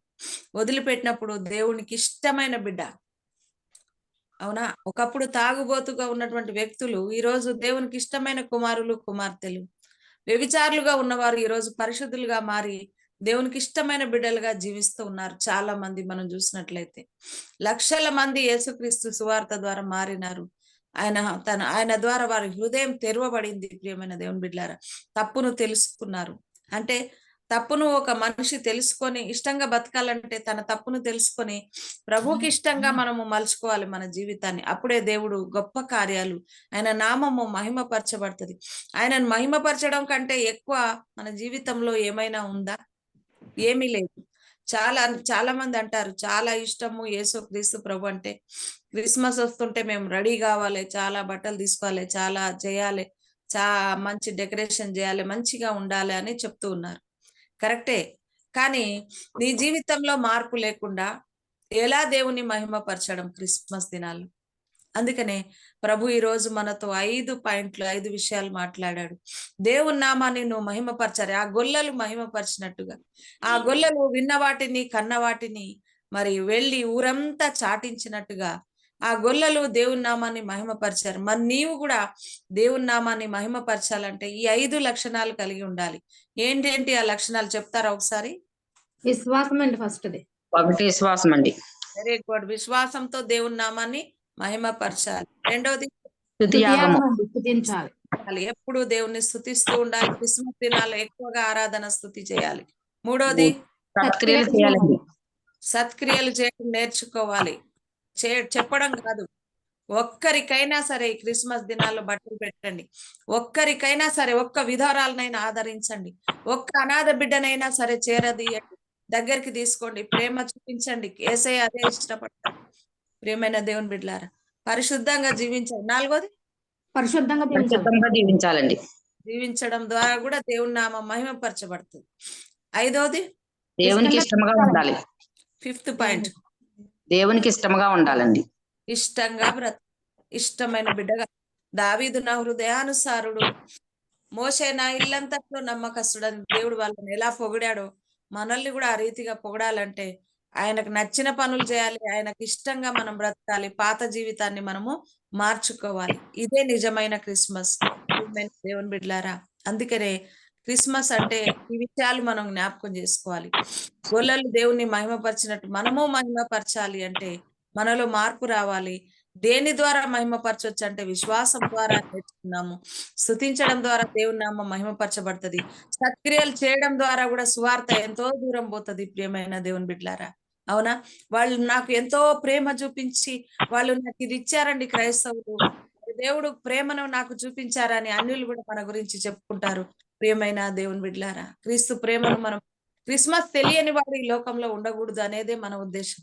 వదిలిపెట్టినప్పుడు దేవునికి ఇష్టమైన బిడ్డ, అవునా? ఒకప్పుడు తాగుబోతుగా ఉన్నటువంటి వ్యక్తులు ఈరోజు దేవునికి ఇష్టమైన కుమారులు కుమార్తెలు. వ్యభిచారులుగా ఉన్నవారు ఈరోజు పరిశుద్ధులుగా మారి దేవునికి ఇష్టమైన బిడ్డలుగా జీవిస్తూ ఉన్నారు. చాలా మంది మనం చూసినట్లయితే లక్షల మంది యేసుక్రీస్తు సువార్త ద్వారా మారినారు. ఆయన ద్వారా వారి హృదయం తెరవబడింది. ప్రియమైన దేవుని బిడ్డలారా, తప్పును తెలుసుకున్నారు. అంటే తప్పును ఒక మనిషి తెలుసుకొని ఇష్టంగా బతకాలంటే తన తప్పును తెలుసుకొని ప్రభువుకి ఇష్టంగా మనము మలుచుకోవాలి మన జీవితాన్ని. అప్పుడే దేవుడు గొప్ప కార్యాలు, ఆయన నామము మహిమపరచబడుతుంది. ఆయనను మహిమపరచడం కంటే ఎక్కువ మన జీవితంలో ఏమైనా ఉందా? ఏమీ లేదు. చాలా మంది అంటారు చాలా ఇష్టము యేసుక్రీస్తు ప్రభు అంటే, క్రిస్మస్ వస్తుంటే మేము రెడీ కావాలి, చాలా బట్టలు తీసుకోవాలి, చాలా చేయాలి, మంచి డెకరేషన్ చేయాలి, మంచిగా ఉండాలి అని చెప్తూ ఉన్నారు. కరెక్టే. కానీ నీ జీవితంలో మార్పు లేకుండా ఎలా దేవుని మహిమపరచడం క్రిస్మస్ దినాలు? అందుకనే ప్రభు ఈ రోజు మనతో 5 పాయింట్లు, 5 విషయాలు మాట్లాడాడు. దేవుని నామాన్ని నువ్వు మహిమపరచాలి. ఆ గొల్లలు మహిమపరిచినట్టుగా, ఆ గొల్లలు విన్న వాటిని కన్న వాటిని మరి వెళ్ళి ఊరంతా చాటించినట్టుగా ఆ గొల్లలు దేవుని నామాన్ని మహిమపరిచారు. మరి నీవు కూడా దేవుని నామాన్ని మహిమపరచాలంటే ఈ 5 లక్షణాలు కలిగి ఉండాలి. ఏంటేంటి ఆ లక్షణాలు చెప్తారా ఒకసారి? విశ్వాసం అండి ఫస్ట్ది. ఒకటి విశ్వాసం అండి. Very good. విశ్వాసంతో దేవుని నామాన్ని మహిమపరచాలి. రెండోది స్తుతియాగము. స్తుతించాలి. ఎప్పుడు దేవుణ్ణి స్తుతిస్తూ ఉండాలి. క్రిస్మస్ దినాల్లో ఎక్కువగా ఆరాధన స్తుతి చేయాలి. మూడోది సత్క్రియలు చేయాలండి. సత్క్రియలు చేయడం నేర్చుకోవాలి. చెప్పడం కాదు. ఒక్కరికైనా సరే ఈ క్రిస్మస్ దినాల్లో బట్టలు పెట్టండి. ఒక్కరికైనా సరే ఒక్క విధవరాలనైనా ఆదరించండి. ఒక్క అనాథ బిడ్డనైనా సరే చేరదీయండి, దగ్గరికి తీసుకోండి, ప్రేమ చూపించండి. యేసయ్య అదే ఇష్టపడతారు. ప్రియమైన దేవుని బిడ్డలారా, పరిశుద్ధంగా జీవించాలి. నాలుగోది పరిశుద్ధంగా జీవించాలండి. జీవించడం ద్వారా కూడా దేవుని నామం మహిమపరచబడుతుంది. ఐదోది దేవునికి ఇష్టంగా ఉండాలి. 5th పాయింట్, దేవునికి ఇష్టంగా ఉండాలండి. ఇష్టంగా ఇష్టమైన బిడ్డగా. దావీదు నా హృదయానుసారుడు, మోషే నా ఇల్లంతట్లో నమ్మకస్తుడని దేవుడు వాళ్ళని ఎలా పొగిడాడో మనల్ని కూడా ఆ రీతిగా పొగడాలంటే ఆయనకు నచ్చిన పనులు చేయాలి, ఆయనకు ఇష్టంగా మనం బ్రతకాలి, పాత జీవితాన్ని మనము మార్చుకోవాలి. ఇదే నిజమైన క్రిస్మస్. దేవుని బిడ్డలారా, అందుకనే క్రిస్మస్ అంటే ఈ విషయాలు మనం జ్ఞాపకం చేసుకోవాలి. గొల్లలు దేవుణ్ణి మహిమపరిచినట్టు మనము మహిమపరచాలి అంటే మనలో మార్పు రావాలి. దేని ద్వారా మహిమపరచవచ్చు అంటే విశ్వాసం ద్వారా నేర్చుకున్నాము. స్తుతించడం ద్వారా దేవుని నామం మహిమపరచబడుతుంది. సత్క్రియలు చేయడం ద్వారా కూడా సువార్త ఎంతో దూరం పోతుంది. ప్రియమైన దేవుని బిడ్డలారా, అవునా? వాళ్ళు నాకు ఎంతో ప్రేమ చూపించి వాళ్ళు నాకు ఇది ఇచ్చారండి క్రైస్తవులు, దేవుడు ప్రేమను నాకు చూపించారని అన్యులు కూడా మన గురించి చెప్పుకుంటారు. ప్రియమైన దేవుని బిడ్డలారా, క్రీస్తు ప్రేమను మనం క్రిస్మస్ తెలియని వాడు ఈ లోకంలో ఉండకూడదు అనేదే మన ఉద్దేశం.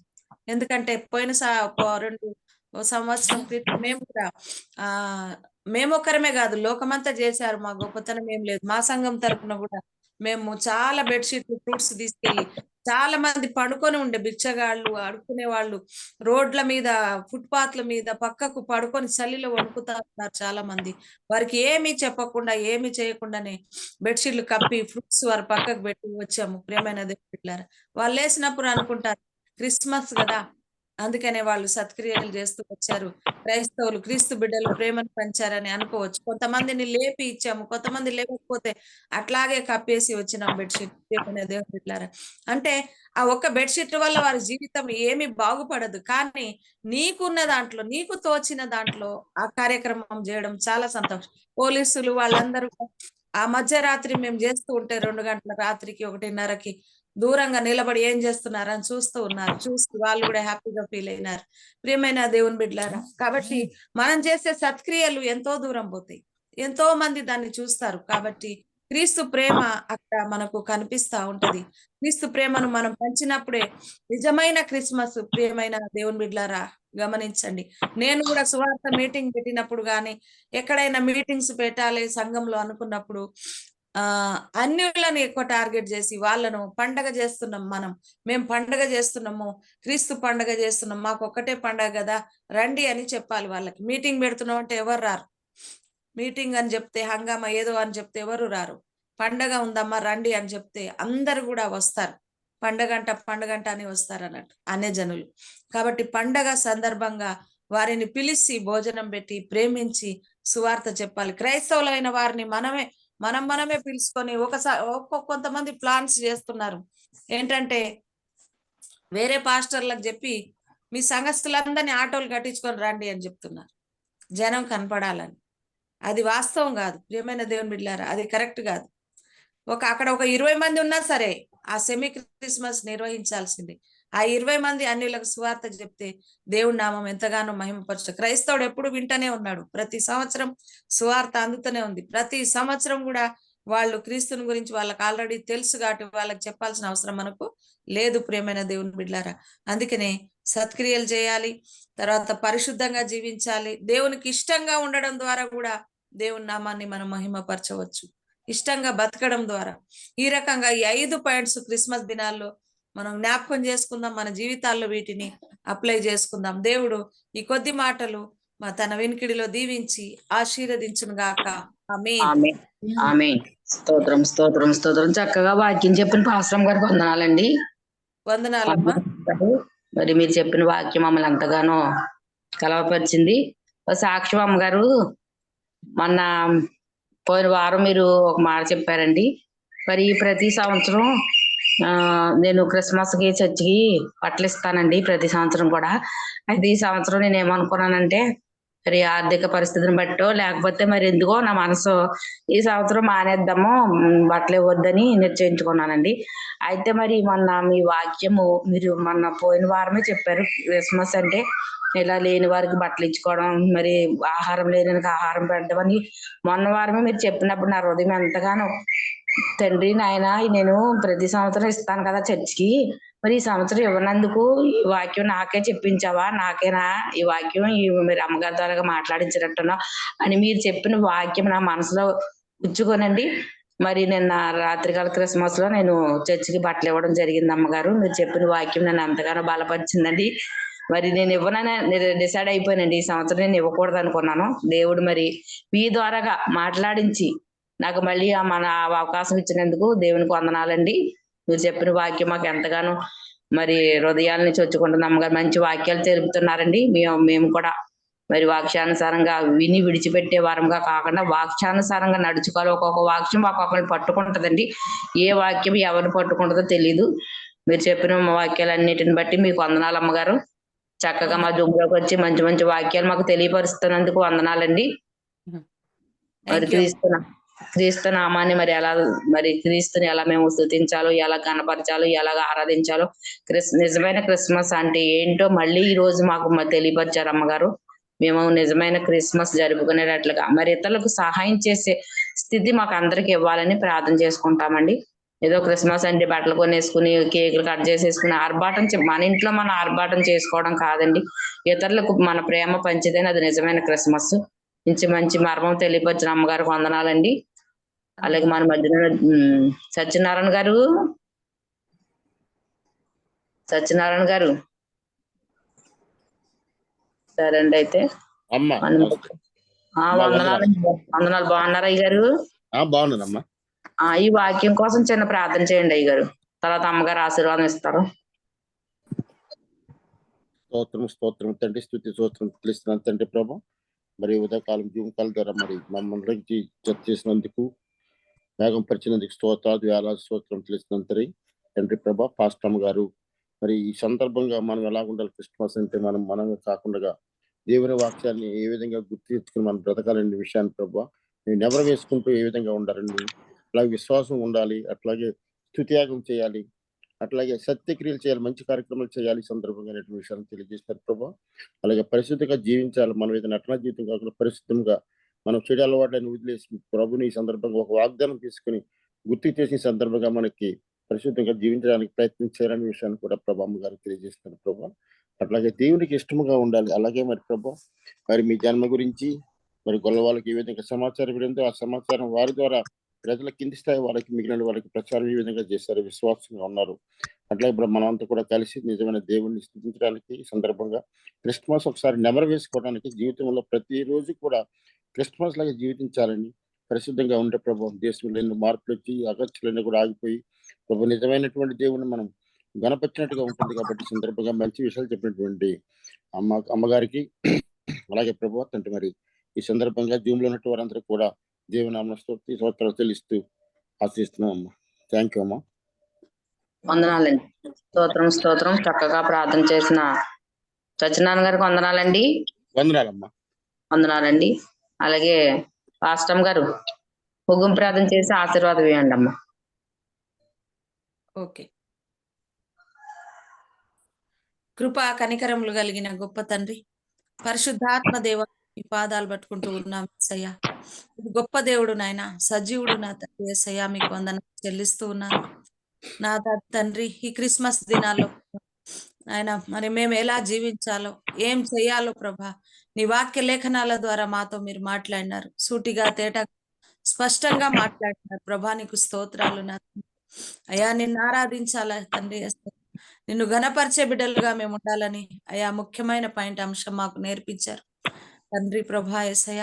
ఎందుకంటే పోయిన 2 సంవత్సరం క్రితం మేము కూడా మేమొక్కరమే కాదు, లోకమంతా చేశారు. మా గొప్పతనం ఏం లేదు. మా సంఘం తరపున కూడా మేము చాలా బెడ్షీట్లు, ఫ్రూట్స్ తీసుకెళ్లి, చాలా మంది పడుకొని ఉండే బిచ్చగాళ్ళు, అడుక్కునే వాళ్ళు రోడ్ల మీద, ఫుట్పాత్ల మీద పక్కకు పడుకొని చలిలో వణుకుతా ఉన్నారు చాలా మంది. వారికి ఏమీ చెప్పకుండా, ఏమీ చేయకుండానే బెడ్షీట్లు కప్పి ఫ్రూట్స్ వారి పక్కకు పెట్టి వచ్చాము. ప్రియమైన దేవుని బిడ్డలారా, వాళ్ళు లేసినప్పుడు అనుకుంటారు క్రిస్మస్ కదా, అందుకనే వాళ్ళు సత్క్రియలు చేస్తూ వచ్చారు, క్రైస్తవులు క్రీస్తు బిడ్డలు ప్రేమను పంచారని అనుకోవచ్చు. కొంతమందిని లేపి ఇచ్చాము, కొంతమంది లేకపోతే అట్లాగే కప్పేసి వచ్చినాం బెడ్షీట్. దేవుని బిడ్డలారా, అంటే ఆ ఒక్క బెడ్షీట్ వల్ల వారి జీవితం ఏమి బాగుపడదు. కానీ నీకున్న దాంట్లో, నీకు తోచిన దాంట్లో ఆ కార్యక్రమం చేయడం చాలా సంతోషం. పోలీసులు వాళ్ళందరూ ఆ మధ్యరాత్రి మేము చేస్తూ ఉంటే 2 గంటల రాత్రికి 1:30కి దూరంగా నిలబడి ఏం చేస్తున్నారని చూస్తూ ఉన్నారు. చూస్తూ వాళ్ళు కూడా హ్యాపీగా ఫీల్ అయినారు. ప్రియమైన దేవుని బిడ్డలారా, కాబట్టి మనం చేసే సత్క్రియలు ఎంతో దూరం పోతాయి, ఎంతో మంది దాన్ని చూస్తారు. కాబట్టి క్రీస్తు ప్రేమ అక్కడ మనకు కనిపిస్తా ఉంటది. క్రీస్తు ప్రేమను మనం పంచినప్పుడే నిజమైన క్రిస్మస్. ప్రియమైన దేవుని బిడ్డలారా, గమనించండి. నేను కూడా సువార్త మీటింగ్ పెట్టినప్పుడు గాని, ఎక్కడైనా మీటింగ్స్ పెట్టాలి సంఘంలో అనుకున్నప్పుడు అన్యులను ఎక్కువ టార్గెట్ చేసి వాళ్ళను పండగ చేస్తున్నాం, మేము పండగ చేస్తున్నాము, క్రీస్తు పండగ చేస్తున్నాం, మాకు ఒక్కటే పండగ కదా రండి అని చెప్పాలి వాళ్ళకి. మీటింగ్ పెడుతున్నాం అంటే ఎవరు రారు. మీటింగ్ అని చెప్తే హంగామా ఏదో అని చెప్తే ఎవరు రారు. పండగ ఉందమ్మా రండి అని చెప్తే అందరు కూడా వస్తారు. పండగంట అని వస్తారు అన్నట్టు అనే జనులు. కాబట్టి పండగ సందర్భంగా వారిని పిలిచి భోజనం పెట్టి ప్రేమించి సువార్త చెప్పాలి. క్రైస్తవులైన వారిని మనమే పిలుచుకొని కొంతమంది ప్లాన్స్ చేస్తున్నారు. ఏంటంటే వేరే పాస్టర్లకు చెప్పి మీ సంఘస్థులందరినీ ఆటోలు కట్టించుకొని రండి అని చెప్తున్నారు, జనం కనపడాలని. అది వాస్తవం కాదు ప్రియమైన దేవుని బిడ్డలారా, అది కరెక్ట్ కాదు. అక్కడ ఒక 20 మంది ఉన్నా సరే ఆ సెమీ క్రిస్మస్ నిర్వహించాల్సింది. ఆ 20 మంది అన్యులకు సువార్త చెప్తే దేవుడి నామం ఎంతగానో మహిమపరచు. క్రైస్తవుడు ఎప్పుడు వింటనే ఉన్నాడు. ప్రతి సంవత్సరం సువార్త అందుతూనే ఉంది. ప్రతి సంవత్సరం కూడా వాళ్ళు క్రీస్తుని గురించి వాళ్ళకి ఆల్రెడీ తెలుసు కాబట్టి వాళ్ళకి చెప్పాల్సిన అవసరం మనకు లేదు ప్రియమైన దేవుని బిడ్డలారా. అందుకనే సత్క్రియలు చేయాలి, తర్వాత పరిశుద్ధంగా జీవించాలి. దేవునికి ఇష్టంగా ఉండడం ద్వారా కూడా దేవుని నామాన్ని మనం మహిమపరచవచ్చు, ఇష్టంగా బతకడం ద్వారా. ఈ రకంగా ఈ 5 పాయింట్స్ క్రిస్మస్ దినాల్లో మనం జ్ఞాపకం చేసుకుందాం, మన జీవితాల్లో వీటిని అప్లై చేసుకుందాం. దేవుడు ఈ కొద్ది మాటలు తన వినికిడిలో దీవించి ఆశీర్వదించును గాక. ఆమేన్. ఆమేన్. స్తోత్రం స్తోత్రం స్తోత్రం. చక్కగా వాక్యం చెప్పిన పాస్టర్ గారికి వందనాలండి. వందనాలమ్మా. మరి మీరు చెప్పిన వాక్యం మమ్మల్ని ఎంతగానో కలవపరిచింది. సాక్షి అమ్మగారు మొన్న పోయిన వారం మీరు ఒక మాట చెప్పారండి. మరి ప్రతి సంవత్సరం నేను క్రిస్మస్ కి చర్చికి బట్టలు ఇస్తానండి ప్రతి సంవత్సరం కూడా. అయితే ఈ సంవత్సరం నేను ఏమనుకున్నానంటే మరి ఆర్థిక పరిస్థితిని బట్టో లేకపోతే మరి ఎందుకో నా మనసు ఈ సంవత్సరం మానేద్దాము, బట్టలు ఇవ్వద్దని నిశ్చయించుకున్నానండి. అయితే మరి మొన్న మీ వాక్యము మీరు మొన్న పోయిన వారమే చెప్పారు, క్రిస్మస్ అంటే ఇలా లేని వారికి బట్టలు ఇచ్చుకోవడం, మరి ఆహారం లేని ఆహారం పెట్టడం అని మొన్న వారమే మీరు చెప్పినప్పుడు నా హృదయం ఎంతగానో, తండ్రి నాయన నేను ప్రతి సంవత్సరం ఇస్తాను కదా చర్చికి, మరి ఈ సంవత్సరం ఇవ్వనందుకు ఈ వాక్యం నాకే చెప్పించావా, నాకేనా ఈ వాక్యం మీరు అమ్మగారి ద్వారా మాట్లాడించినట్టున్నా అని మీరు చెప్పిన వాక్యం నా మనసులో ఉంచుకోనండి. మరి నిన్న రాత్రికాల క్రిస్మస్ లో నేను చర్చికి బట్టలు ఇవ్వడం జరిగింది. అమ్మగారు మీరు చెప్పిన వాక్యం నన్ను ఎంతగానో బలపరిచిందండి. మరి నేను ఇవ్వనని డిసైడ్ అయిపోయానండి. ఈ సంవత్సరం నేను ఇవ్వకూడదు అనుకున్నాను. దేవుడు మరి మీ ద్వారాగా మాట్లాడించి నాకు మళ్ళీ మన అవకాశం ఇచ్చినందుకు దేవునికి వందనాలండి. మీరు చెప్పిన వాక్యం మాకు ఎంతగానో మరి హృదయాలని చొచ్చుకుంటుంది. అమ్మగారు మంచి వాక్యాలు తెలుపుతున్నారండి. మేము కూడా మరి వాక్యానుసారంగా విని విడిచిపెట్టే వారంగా కాకుండా వాక్యానుసారంగా నడుచుకోవాలి. ఒక్కొక్క వాక్యం ఒక్కొక్కరిని పట్టుకుంటుందండి. ఏ వాక్యం ఎవరిని పట్టుకుంటుందో తెలీదు. మీరు చెప్పిన వాక్యాలన్నిటిని బట్టి మీకు వందనాలు అమ్మగారు. చక్కగా మా జూమ్లోకి వచ్చి మంచి మంచి వాక్యాలు మాకు తెలియపరుస్తున్నందుకు వందనాలండి. మరి క్రీస్తు నామాన్ని మరి క్రీస్తుని ఎలా మేము స్తుతించాలో, ఎలా కనపరచాలో, ఎలా ఆరాధించాలో, నిజమైన క్రిస్మస్ అంటే ఏంటో మళ్ళీ ఈ రోజు మాకు తెలియపరిచారు అమ్మగారు. మేము నిజమైన క్రిస్మస్ జరుపుకునేటట్లుగా మరి ఇతరులకు సహాయం చేసే స్థితి మాకు అందరికి ఇవ్వాలని ప్రార్థన చేసుకుంటామండి. ఏదో క్రిస్మస్ అంటే బట్టలు కొనేసుకుని కేకులు కట్ చేసేసుకుని ఆర్భాటం మన ఇంట్లో మనం ఆర్భాటం చేసుకోవడం కాదండి. ఇతరులకు మన ప్రేమ పంచితేనే అది నిజమైన క్రిస్మస్. మంచి మర్మం తెలియపరిచిన అమ్మగారికి వందనాలండి. అలాగే మన మధ్యన సత్యనారాయణ గారు సరే అండి. అయితే వందనాలు. బాగున్నారా అయ్య గారు? బాగున్నానమ్మా. ఈ వాక్యం కోసం చిన్న ప్రార్థన చేయండి అయ్య గారు, తర్వాత అమ్మగారు ఆశీర్వాదం ఇస్తారు. స్తోత్రం తండ్రి, స్తుతి స్తోత్రం తెలుస్తున్నాను తండ్రి ప్రభు. మరి ఉదయకాలం జీవకాల ద్వారా మరి మమ్మల్ని జత చేసినందుకు, వేగం పరిచినందుకు స్తోత్రాలు, వేలాది స్తోత్రం తెలుస్తున్నంతరి తండ్రి ప్రభా. పాస్టమ్ గారు మరి ఈ సందర్భంగా మనం ఎలా ఉండాలి, క్రిస్మస్ అంటే మనం కాకుండా దేవుని వాక్యాన్ని ఏ విధంగా గుర్తు తెచ్చుకుని మనం బ్రతకాలనే విషయాన్ని ప్రభా నేను ఎవరు వేసుకుంటూ ఏ విధంగా ఉండాలండి, అలాగే విశ్వాసం ఉండాలి, అట్లాగే స్తుత్యాగం చేయాలి, అట్లాగే సత్యక్రియలు చేయాలి, మంచి కార్యక్రమాలు చేయాలి సందర్భంగా విషయాన్ని తెలియజేస్తారు ప్రభా. అలాగే పరిశుద్ధంగా జీవించాలి. మనం ఏదైనా నటన జీవితం కాకుండా పరిశుద్ధంగా మనం చెడు అలవాట్లను వదిలేసి ప్రభుని ఈ సందర్భంగా ఒక వాగ్దానం తీసుకుని గుర్తు చేసిన సందర్భంగా మనకి పరిశుద్ధంగా జీవించడానికి ప్రయత్నం చేయాలనే విషయాన్ని కూడా ప్రభా అమ్మగారు తెలియజేస్తారు ప్రభా. అట్లాగే దేవునికి ఇష్టముగా ఉండాలి. అలాగే మరి ప్రభా మరి మీ జన్మ గురించి మరి గొల్ల వాళ్ళకి ఏ విధంగా సమాచారం విడిందో ఆ సమాచారం వారి ద్వారా ప్రజల కింది స్థాయి వాళ్ళకి, మిగిలిన వాళ్ళకి ప్రచారం ఈ విధంగా చేశారు, విశ్వాసంగా ఉన్నారు. అట్లాగే ఇప్పుడు మనమంతా కూడా కలిసి నిజమైన దేవుణ్ణి స్తుతించడానికి ఈ సందర్భంగా క్రిస్మస్ ఒకసారి నెమరు వేసుకోవడానికి, జీవితంలో ప్రతిరోజు కూడా క్రిస్మస్ లాగా జీవించాలని, పరిశుద్ధంగా ఉండే ప్రభు, దేశంలో ఎన్నో మార్పులు వచ్చి అగత్యాలన్నీ కూడా ఆగిపోయి ప్రభు నిజమైనటువంటి దేవుని మనం గణపరిచినట్టుగా ఉంటుంది. కాబట్టి ఈ సందర్భంగా మంచి విషయాలు చెప్పినటువంటి అమ్మగారికి అలాగే ప్రభు తండ్రి మరి ఈ సందర్భంగా జూమ్ లో ఉన్నట్టు వారందరూ కూడా దేవునామ స్తుతి స్తోత్రాలు చెల్లిస్తూ ఆశిస్తున్నాం అమ్మా. థ్యాంక్ యూ అమ్మా. వందనాలండి. స్తోత్రం స్తోత్రం. చక్కగా ప్రార్థన చేసిన సత్యనారాయణ గారికి వందనాలండి. వందనాలమ్మా. వందనాలండి. అలాగే పాస్టమ్ గారు ముగింపు ప్రార్థన చేసి ఆశీర్వాదం ఇవ్వండి అమ్మా. ఓకే. కృపా కనికరములు కలిగిన గొప్ప తండ్రి, పరిశుద్ధాత్మ దేవ, ఈ పాదాలు పట్టుకుంటూ ఉన్నాం యేసయ్య. గొప్ప దేవుడు నాయన, సజీవుడు నా తండ్రి యేసయ్య, మీకు వందనాలు చెల్లిస్తూ ఉన్నాను నా తండ్రి. ఈ క్రిస్మస్ దినాల్లో ఆయన మరి మేము ఎలా జీవించాలో, ఏం చేయాలో ప్రభా, నీ వాక్య లేఖనాల ద్వారా మాతో మీరు మాట్లాడినారు. సూటిగా తేటగా స్పష్టంగా మాట్లాడినారు ప్రభా. నీకు స్తోత్రాలు నా తండ్రి. అయ్యా నిన్ను ఆరాధించాలా తండ్రి, నిన్ను ఘనపరిచే బిడ్డలుగా మేము ఉండాలని అయా ముఖ్యమైన పాయింట్ అంశం మాకు నేర్పించారు తండ్రి ప్రభా. యేసయ్య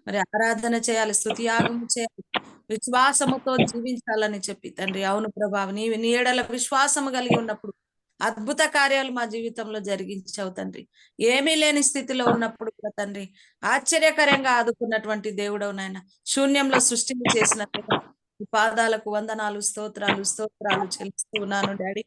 మరి ఆరాధన చేయాలి, స్తుతియాగం చేయాలి, విశ్వాసముతో జీవించాలని చెప్పి తండ్రి. అవును ప్రభా, నీ ఎడల విశ్వాసము కలిగి ఉన్నప్పుడు అద్భుత కార్యాలు మా జీవితంలో జరిగించావు తండ్రి. ఏమీ లేని స్థితిలో ఉన్నప్పుడు కూడా తండ్రి ఆశ్చర్యకరంగా ఆదుకున్నటువంటి దేవుడవు నాయన. శూన్యంలో సృష్టిని చేసిన ఈ పాదాలకు వందనాలు, స్తోత్రాలు చెల్లిస్తూ ఉన్నాను డాడీ.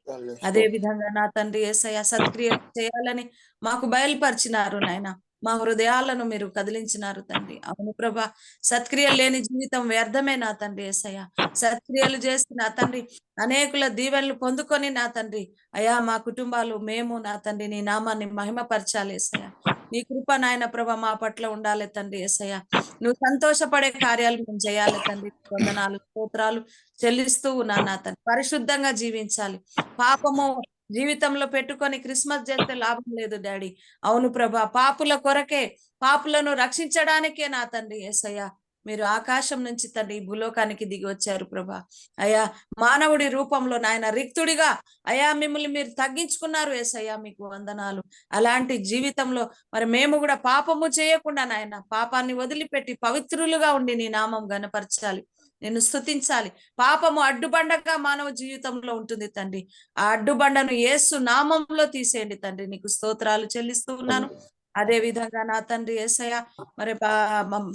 అదే విధంగా నా తండ్రి యేసయ్య సత్క్రియలు చేయాలని మాకు బయలుపరిచినారు నాయన. మా హృదయాలను మీరు కదిలించినారు తండ్రి. అవును ప్రభా, సత్క్రియలు లేని జీవితం వ్యర్థమే నా తండ్రి యేసయ్య. సత్క్రియలు చేసి నా తండ్రి అనేకుల దీవెనలు పొందుకొని నా తండ్రి అయా మా కుటుంబాలు మేము నా తండ్రి నీ నామాన్ని మహిమపరచాలి యేసయ్య. నీ కృప నాయన ప్రభ మా పట్ల ఉండాలి తండ్రి యేసయ్య. నువ్వు సంతోషపడే కార్యాలు మేము చేయాలి తండ్రి. వందనాలు, స్తోత్రాలు చెల్లిస్తూ ఉన్నాను నా తండ్రి. పరిశుద్ధంగా జీవించాలి. పాపము జీవితంలో పెట్టుకొని క్రిస్మస్ చేస్తే లాభం లేదు డాడీ. అవును ప్రభా, పాపుల కొరకే, పాపులను రక్షించడానికే నా తండ్రి యేసయ్య మీరు ఆకాశం నుంచి తండ్రి ఈ భూలోకానికి దిగి వచ్చారు ప్రభా. అయా మానవుడి రూపంలో నాయన రిక్తుడిగా అయా మిమ్మల్ని మీరు తగ్గించుకున్నారు యేసయ్య, మీకు వందనాలు. అలాంటి జీవితంలో మరి మేము కూడా పాపము చేయకుండా నాయన పాపాన్ని వదిలిపెట్టి పవిత్రులుగా ఉండి నీ నామం గణపరచాలి, నిన్ను స్తుతించాలి. పాపము అడ్డుబండగా మానవ జీవితంలో ఉంటుంది తండ్రి. ఆ అడ్డుబండను యేసు నామంలో తీసేయండి తండ్రి. నీకు స్తోత్రాలు చెల్లిస్తూ ఉన్నాను. అదే విధంగా నా తండ్రి యేసయ్య మరి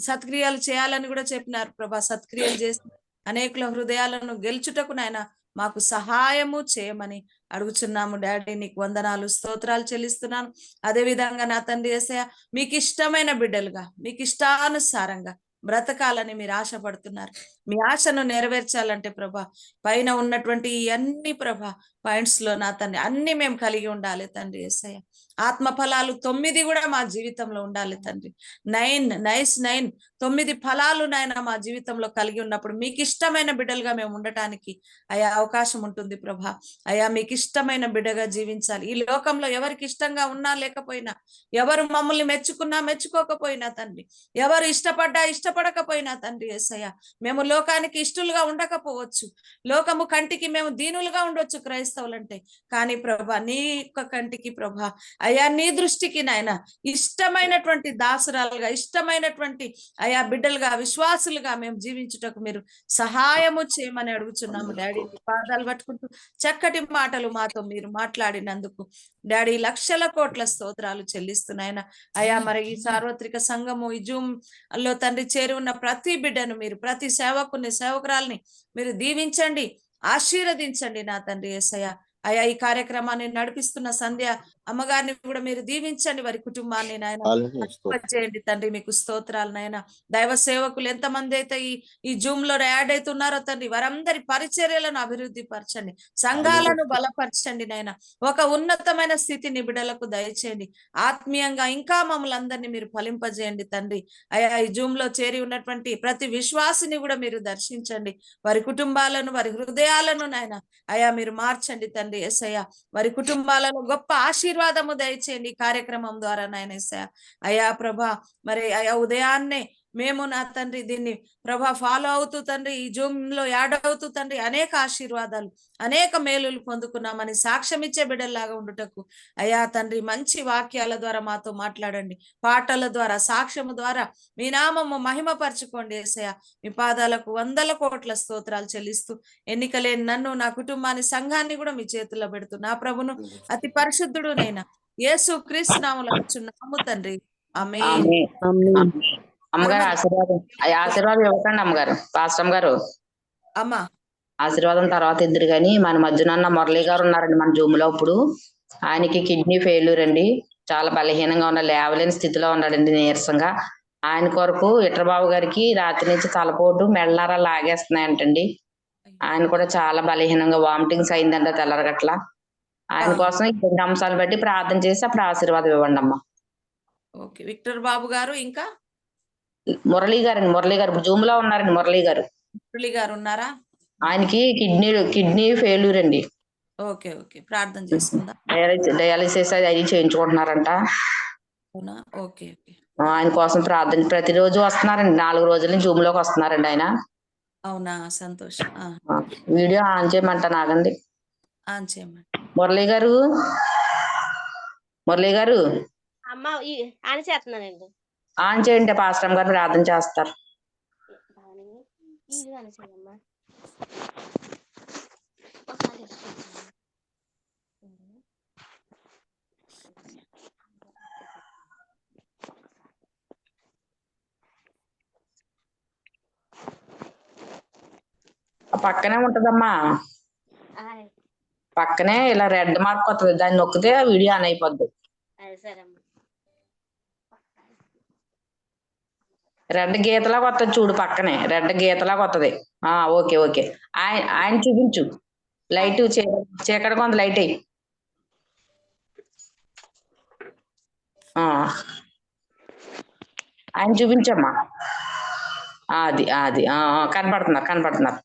సత్క్రియలు చేయాలని కూడా చెప్పినారు ప్రభా. సత్క్రియలు చేసి అనేకుల హృదయాలను గెలుచుటకు నాయన మాకు సహాయము చేయమని అడుగుచున్నాము డాడీ. నీకు వందనాలు, స్తోత్రాలు చెల్లిస్తున్నాను. అదే విధంగా నా తండ్రి యేసయ్య మీకు ఇష్టమైన బిడ్డలుగా, మీకు ఇష్టానుసారంగా బ్రతకాలని మీరు ఆశపడుతున్నారు. మీ ఆశను నెరవేర్చాలంటే ప్రభా పైన ఉన్నటువంటి అన్ని ప్రభా పాయింట్స్ లో నా తండ్రి అన్ని మేము కలిగి ఉండాలి తండ్రి యేసయ్య. ఆత్మ ఫలాలు 9 కూడా మా జీవితంలో ఉండాలి తండ్రి. 9 ఫలాలు నాయన మా జీవితంలో కలిగి ఉన్నప్పుడు మీకు ఇష్టమైన బిడ్డలుగా మేము ఉండటానికి అయా అవకాశం ఉంటుంది ప్రభా. అయా మీకు ఇష్టమైన బిడ్డగా జీవించాలి. ఈ లోకంలో ఎవరికి ఇష్టంగా ఉన్నా లేకపోయినా, ఎవరు మమ్మల్ని మెచ్చుకున్నా మెచ్చుకోకపోయినా తండ్రి, ఎవరు ఇష్టపడకపోయినా తండ్రి యేసయ్య మేము లోకానికి ఇష్టలుగా ఉండకపోవచ్చు, లోకము కంటికి మేము దీనులుగా ఉండొచ్చు క్రైస్తవులంటే, కానీ ప్రభా నీ యొక్క కంటికి ప్రభా అయా నీ దృష్టికి నాయన ఇష్టమైనటువంటి దాసురాలుగా, ఇష్టమైనటువంటి అయా బిడ్డలుగా, విశ్వాసులుగా మేము జీవించుటకు మీరు సహాయము చేయమని అడుగుచున్నాము డాడీ. పాదాలు పట్టుకుంటూ చక్కటి మాటలు మాతో మీరు మాట్లాడినందుకు డాడీ లక్షల కోట్ల స్తోత్రాలు చెల్లిస్తున్నాయన. అయా మరి ఈ సార్వత్రిక సంఘము ఈ జూమ్ లో తండ్రి చేరి ఉన్న ప్రతి బిడ్డను మీరు, ప్రతి సేవకుని సేవకురాల్ని మీరు దీవించండి, ఆశీర్వదించండి నా తండ్రి యేసయ్య. అయా ఈ కార్యక్రమాన్ని నడిపిస్తున్న సంధ్య అమ్మగారిని కూడా మీరు దీవించండి, వారి కుటుంబాన్ని నాయన చేయండి తండ్రి. మీకు స్తోత్రాలు నాయన. దైవ సేవకులు ఎంతమంది అయితే ఈ జూమ్ లో యాడ్ అవుతున్నారో తండ్రి వారందరి పరిచర్యలను అభివృద్ధి పరచండి, సంఘాలను బలపరచండి నాయన. ఒక ఉన్నతమైన స్థితిని బిడ్డలకు దయచేయండి. ఆత్మీయంగా ఇంకా మమ్మల్ని అందరినీ మీరు ఫలింపజేయండి తండ్రి. అయా ఈ జూమ్ లో చేరి ఉన్నటువంటి ప్రతి విశ్వాసిని కూడా మీరు దర్శించండి, వారి కుటుంబాలను, వారి హృదయాలను నాయన అయా మీరు మార్చండి తండ్రి యేసయ్య. వారి కుటుంబాలలో గొప్ప ఆశీర్వాదము దయచేయండి ఈ కార్యక్రమం ద్వారా నాయన యేసయ్య. అయా ప్రభా మరి అయా ఉదయాన్నే మేము నా తండ్రి దీన్ని ప్రభా ఫాలో అవుతూ తండ్రి ఈ జూమ్ లో యాడ్ అవుతూ తండ్రి అనేక ఆశీర్వాదాలు అనేక మేలులు పొందుకున్నామని సాక్ష్యం ఇచ్చే బిడ్డల్లాగా ఉండుటకు అయా తండ్రి మంచి వాక్యాల ద్వారా మాతో మాట్లాడండి, పాటల ద్వారా సాక్ష్యము ద్వారా మీ నామము మహిమపరచుకోండి యేసయ్య. మీ పాదాలకు 100 కోట్ల స్తోత్రాలు చెల్లిస్తూ ఎన్నికలేని నన్ను, నా కుటుంబాన్ని, సంఘాన్ని కూడా మీ చేతుల్లో పెడుతూ నా ప్రభును అతి పరిశుద్ధుడు నైనా యేసు క్రీస్తు నామములో అడుగుచున్నాము తండ్రి, ఆమేన్. ఆమేన్. ఆమేన్. ఆమేన్. అమ్మగారు ఆశీర్వాదం ఆశీర్వాదం ఇవ్వకండి అమ్మగారు. పాస్టమ్ గారు అమ్మా ఆశీర్వాదం తర్వాత ఇద్దరు కానీ మన మధ్యన మురళి గారు ఉన్నారండి మన జూమ్ లో. ఇప్పుడు ఆయనకి కిడ్నీ ఫెయిల్యూర్ అండి, చాలా బలహీనంగా ఉన్న, లేవలేని స్థితిలో ఉన్నాడండి, నీరసంగా. ఆయన కొరకు ఇట్రబాబు గారికి రాత్రి నుంచి తలపోటు మెడనర లాగేస్తున్నాయంటండి. ఆయన కూడా చాలా బలహీనంగా వామిటింగ్స్ అయిందంట తెల్లరగట్ల. ఆయన కోసం ఈ 2 అంశాలు బట్టి ప్రార్థన చేసి అప్పుడు ఆశీర్వాదం ఇవ్వండి అమ్మా. ఓకే. విక్టర్ బాబు గారు ఇంకా మురళి గారండి, మురళి గారు ఇప్పుడు జూమ్ లో ఉన్నారండి. మురళి గారు మురళి గారు ఉన్నారా? ఆయనకి కిడ్నీ ఫెయిల్యూర్ అండి. ఓకే ఓకే, ప్రార్థన చేసుకుందాం. డయాలిసిస్ అది చేయించుకుంటున్నారంట. అవునా? Okay okay. ఆయన కోసం ప్రార్థన ప్రతిరోజు వస్తున్నారండి, 4 రోజుల నుంచి జూమ్ లోకి వస్తున్నారండి ఆయన. అవునా? సంతోషం. వీడియో ఆన్ చేయమంట నాగండి. ఆన్ చేయమండి. మురళి గారు, మురళి గారు అమ్మ అని చేస్తున్నానండి. ఆన్ చేయండి, పాస్టమ్ గారు ప్రార్థన చేస్తారు. పక్కనే ఉంటదమ్మా, పక్కనే ఇలా రెడ్ మార్క్ వస్తుంది, దాన్ని నొక్కితే వీడియో ఆన్ అయిపోద్ది. రెడ్ గీతలాగా వస్తుంది చూడు, పక్కనే రెడ్ గీతలాగా వస్తుంది. Okay okay. ఆయన చూపించు, లైట్ చీకటిగా ఉంది, లైట్ అయ్యి. ఆయన చూపించమ్మా. అది అది కనపడుతున్నారు.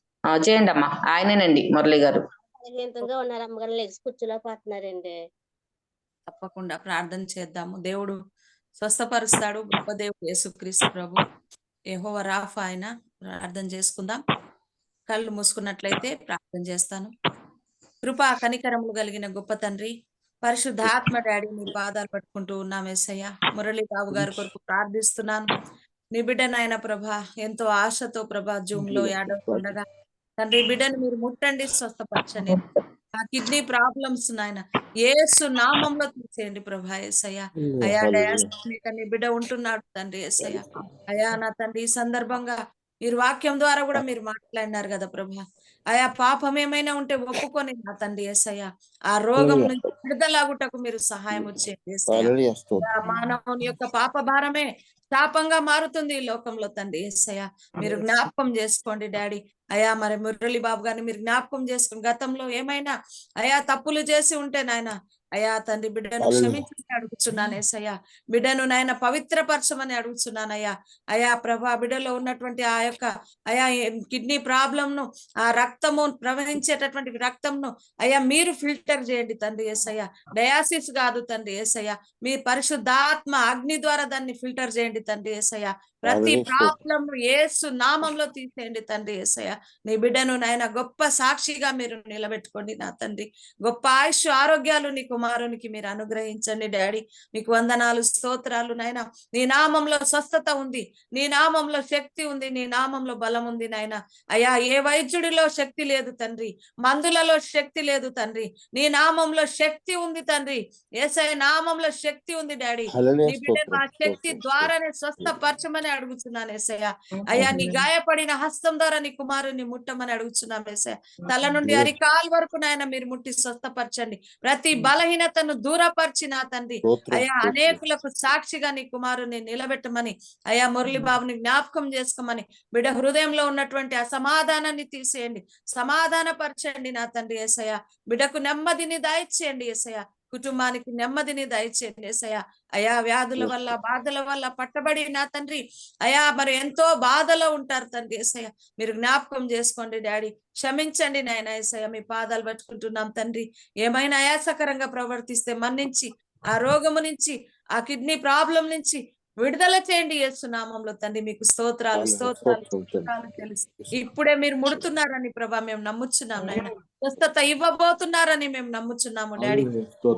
చేయండి అమ్మా. ఆయనేనండి మురళి గారు. ఉన్నారు అమ్మగారు, లెగ్స్ కూర్చోలేకపోతున్నారండి. తప్పకుండా ప్రార్థన చేద్దాము. దేవుడు స్వస్థపరుస్తాడు. గొప్ప దేవుడు యేసుక్రీస్తు ప్రభు, యెహోవా రాఫా ఆయన. ప్రార్థన చేసుకుందాం. కళ్ళు మూసుకున్నట్లయితే ప్రార్థన చేస్తాను. కృపా కనికరములు కలిగిన గొప్ప తండ్రి, పరిశుద్ధాత్మ డాడీ, నీ పాదాలు పట్టుకుంటూ ఉన్నాం యేసయ్య. మురళి బాబు గారి కొరకు ప్రార్థిస్తున్నాను. నీ బిడ్డనైనా ప్రభా ఎంతో ఆశతో ప్రభా జూమ్ లో ఉండగా తండ్రి బిడ్డను మీరు ముట్టండి, స్వస్థపరచండి. ఆ కిడ్నీ ప్రాబ్లమ్స్ నాయన యేసు నామంలో తీసేయండి ప్రభా యేసయ్య. అయా డయాస్మిక నీ బిడ్డ ఉంటున్నాడు తండ్రి యేసయ్య. అయా నా తండ్రి ఈ సందర్భంగా మీరు వాక్యం ద్వారా కూడా మీరు మాట్లాడినారు కదా ప్రభా. ఆయా పాపం ఏమైనా ఉంటే ఒప్పుకొని నా తండ్రి యేసయ్య ఆ రోగం నుంచి విడుదలాగుటకు మీరు సహాయం వచ్చేయండి యేసయ్య. మానవుని యొక్క పాప భారమే శాపంగా మారుతుంది ఈ లోకంలో తండ్రి యేసయ్య. మీరు జ్ఞాపకం చేసుకోండి డాడీ. అయా మరి మురళి బాబు గారిని మీరు జ్ఞాపకం చేసుకుని గతంలో ఏమైనా అయా తప్పులు చేసి ఉంటే నాయన అయా తండ్రి బిడ్డను క్షమించమని అడుగుతున్నాను యేసయ్య. బిడ్డను నాయన పవిత్రపరచమని అడుగుతున్నానయ్యా. అయా ప్రభా బిడ్డలో ఉన్నటువంటి ఆ యొక్క అయా కిడ్నీ ప్రాబ్లం ను, ఆ రక్తము ప్రవహించేటటువంటి రక్తంను అయ్యా మీరు ఫిల్టర్ చేయండి తండ్రి యేసయ్య. డయాసిస్ కాదు తండ్రి యేసయ్య, మీ పరిశుద్ధాత్మ అగ్ని ద్వారా దాన్ని ఫిల్టర్ చేయండి తండ్రి యేసయ్య. ప్రతి ప్రాబ్లం యేసు నామంలో తీసేయండి తండ్రి యేసయ్య. నీ బిడ్డను నాయన గొప్ప సాక్షిగా మీరు నిలబెట్టుకోండి నా తండ్రి. గొప్ప ఆయుష్ ఆరోగ్యాలు నీ కుమారునికి మీరు అనుగ్రహించండి డాడీ. మీకు వందనాలు స్తోత్రాలు నాయన. నీ నామంలో స్వస్థత ఉంది, నీ నామంలో శక్తి ఉంది, నీ నామంలో బలం ఉంది నాయన. అయ్యా ఏ వైద్యుడిలో శక్తి లేదు తండ్రి, మందులలో శక్తి లేదు తండ్రి, నీ నామంలో శక్తి ఉంది తండ్రి. యేసయ్య నామంలో శక్తి ఉంది డాడీ. నీ బిడ్డను ఆ శక్తి ద్వారానే స్వస్థపరచమని అడుగుతున్నాను యేసయ్య. అయ్యా నీ గాయపడిన హస్తం ద్వారా నీ కుమారుని ముట్టమని అడుగుతున్నాం యేసయ్య. తల నుండి అరికాల్ వరకు నాయన మీరు ముట్టి స్వస్థపరచండి. ప్రతి బలహీనతను దూరపరిచిన తండ్రి అయ్యా అనేకులకు సాక్షిగా నీ కుమారుని నిలబెట్టమని అయ్యా మురళి బాబుని జ్ఞాపకం చేసుకోమని, బిడ్డ హృదయంలో ఉన్నటువంటి అసమాధానాన్ని తీసేయండి, సమాధానపరచండి నా తండ్రి యేసయ్య. బిడ్డకు నెమ్మదిని దయచేయండి యేసయ్య, కుటుంబానికి నెమ్మదిని దయచేయండి యేసయ్య. అయా వ్యాధుల వల్ల బాధల వల్ల పట్టబడి నా తండ్రి అయా మరి ఎంతో బాధలో ఉంటారు తండ్రి యేసయ్య. మీరు జ్ఞాపకం చేసుకోండి డాడీ. క్షమించండి నాయన యేసయ్య, మీ పాదాలు పట్టుకుంటున్నాం తండ్రి. ఏమైనా ఆయాసకరంగా ప్రవర్తిస్తే మన్నించి ఆ రోగము నుంచి, ఆ కిడ్నీ ప్రాబ్లం నుంచి విడుదల చేయండి యేసు నామంలో తండ్రి. మీకు స్తోత్రాలు స్తోత్రాలు స్తోత్రాలు తెలుసు. ఇప్పుడే మీరు ముడుతున్నారని ప్రభా మేము నమ్ముచున్నాం నాయన. స్వస్థత ఇవ్వబోతున్నారని మేము నమ్ముచున్నాము డాడీ.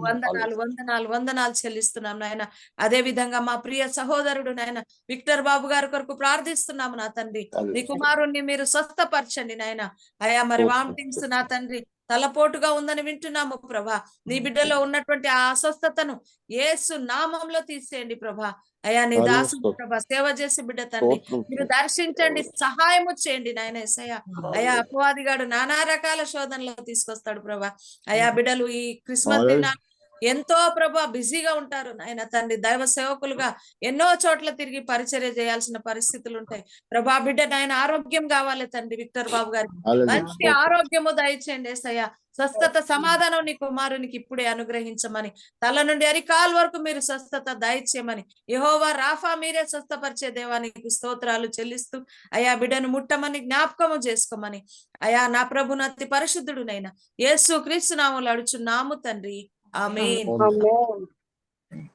వందనాలు వందనాలు వందనాలు చెల్లిస్తున్నాం నాయన. అదే విధంగా మా ప్రియ సహోదరుడు నాయన విక్టర్ బాబు గారి కొరకు ప్రార్థిస్తున్నాము నా తండ్రి. నీ కుమారుణ్ణి మీరు స్వస్థపరచండి నాయన. అయా మరి వామిటింగ్స్ నా తండ్రి తలపోటుగా ఉందని వింటున్నాము ప్రభా. నీ బిడ్డలో ఉన్నటువంటి ఆ అస్వస్థతను యేసు నామంలో తీసేయండి ప్రభా. అయా నీ దాసుడు ప్రభా సేవ చేసి బిడ్డ తండ్రి మీరు దర్శించండి, సహాయము చేయండి నాయన యేసయ్య. అయా అపవాదిగాడు నానా రకాల శోధనలో తీసుకొస్తాడు ప్రభా. అయా బిడ్డలు ఈ క్రిస్మస్ దినాలు ఎంతో ప్రభా బిజీగా ఉంటారు నాయన తండ్రి. దైవ సేవకులుగా ఎన్నో చోట్ల తిరిగి పరిచర్య చేయాల్సిన పరిస్థితులు ఉంటాయి ప్రభా. బిడ్డ నాయన ఆరోగ్యం కావాలి తండ్రి. విక్టర్ బాబు గారికి మంచి ఆరోగ్యము దయచేయండి యేసయ్య. స్వస్థత సమాధానం నీ కుమారునికి ఇప్పుడే అనుగ్రహించమని, తల నుండి అరికాల్ వరకు మీరు స్వస్థత దయచేయమని, యెహోవా రాఫా మీరే స్వస్థపరిచే దేవానికి స్తోత్రాలు చెల్లిస్తూ అయా బిడ్డను ముట్టమని జ్ఞాపకము చేసుకోమని, అయా నా ప్రభుని అతి పరిశుద్ధుడునైనా యేసు క్రీస్తు నామములో అడుచున్నాము తండ్రి. ఆమేన్.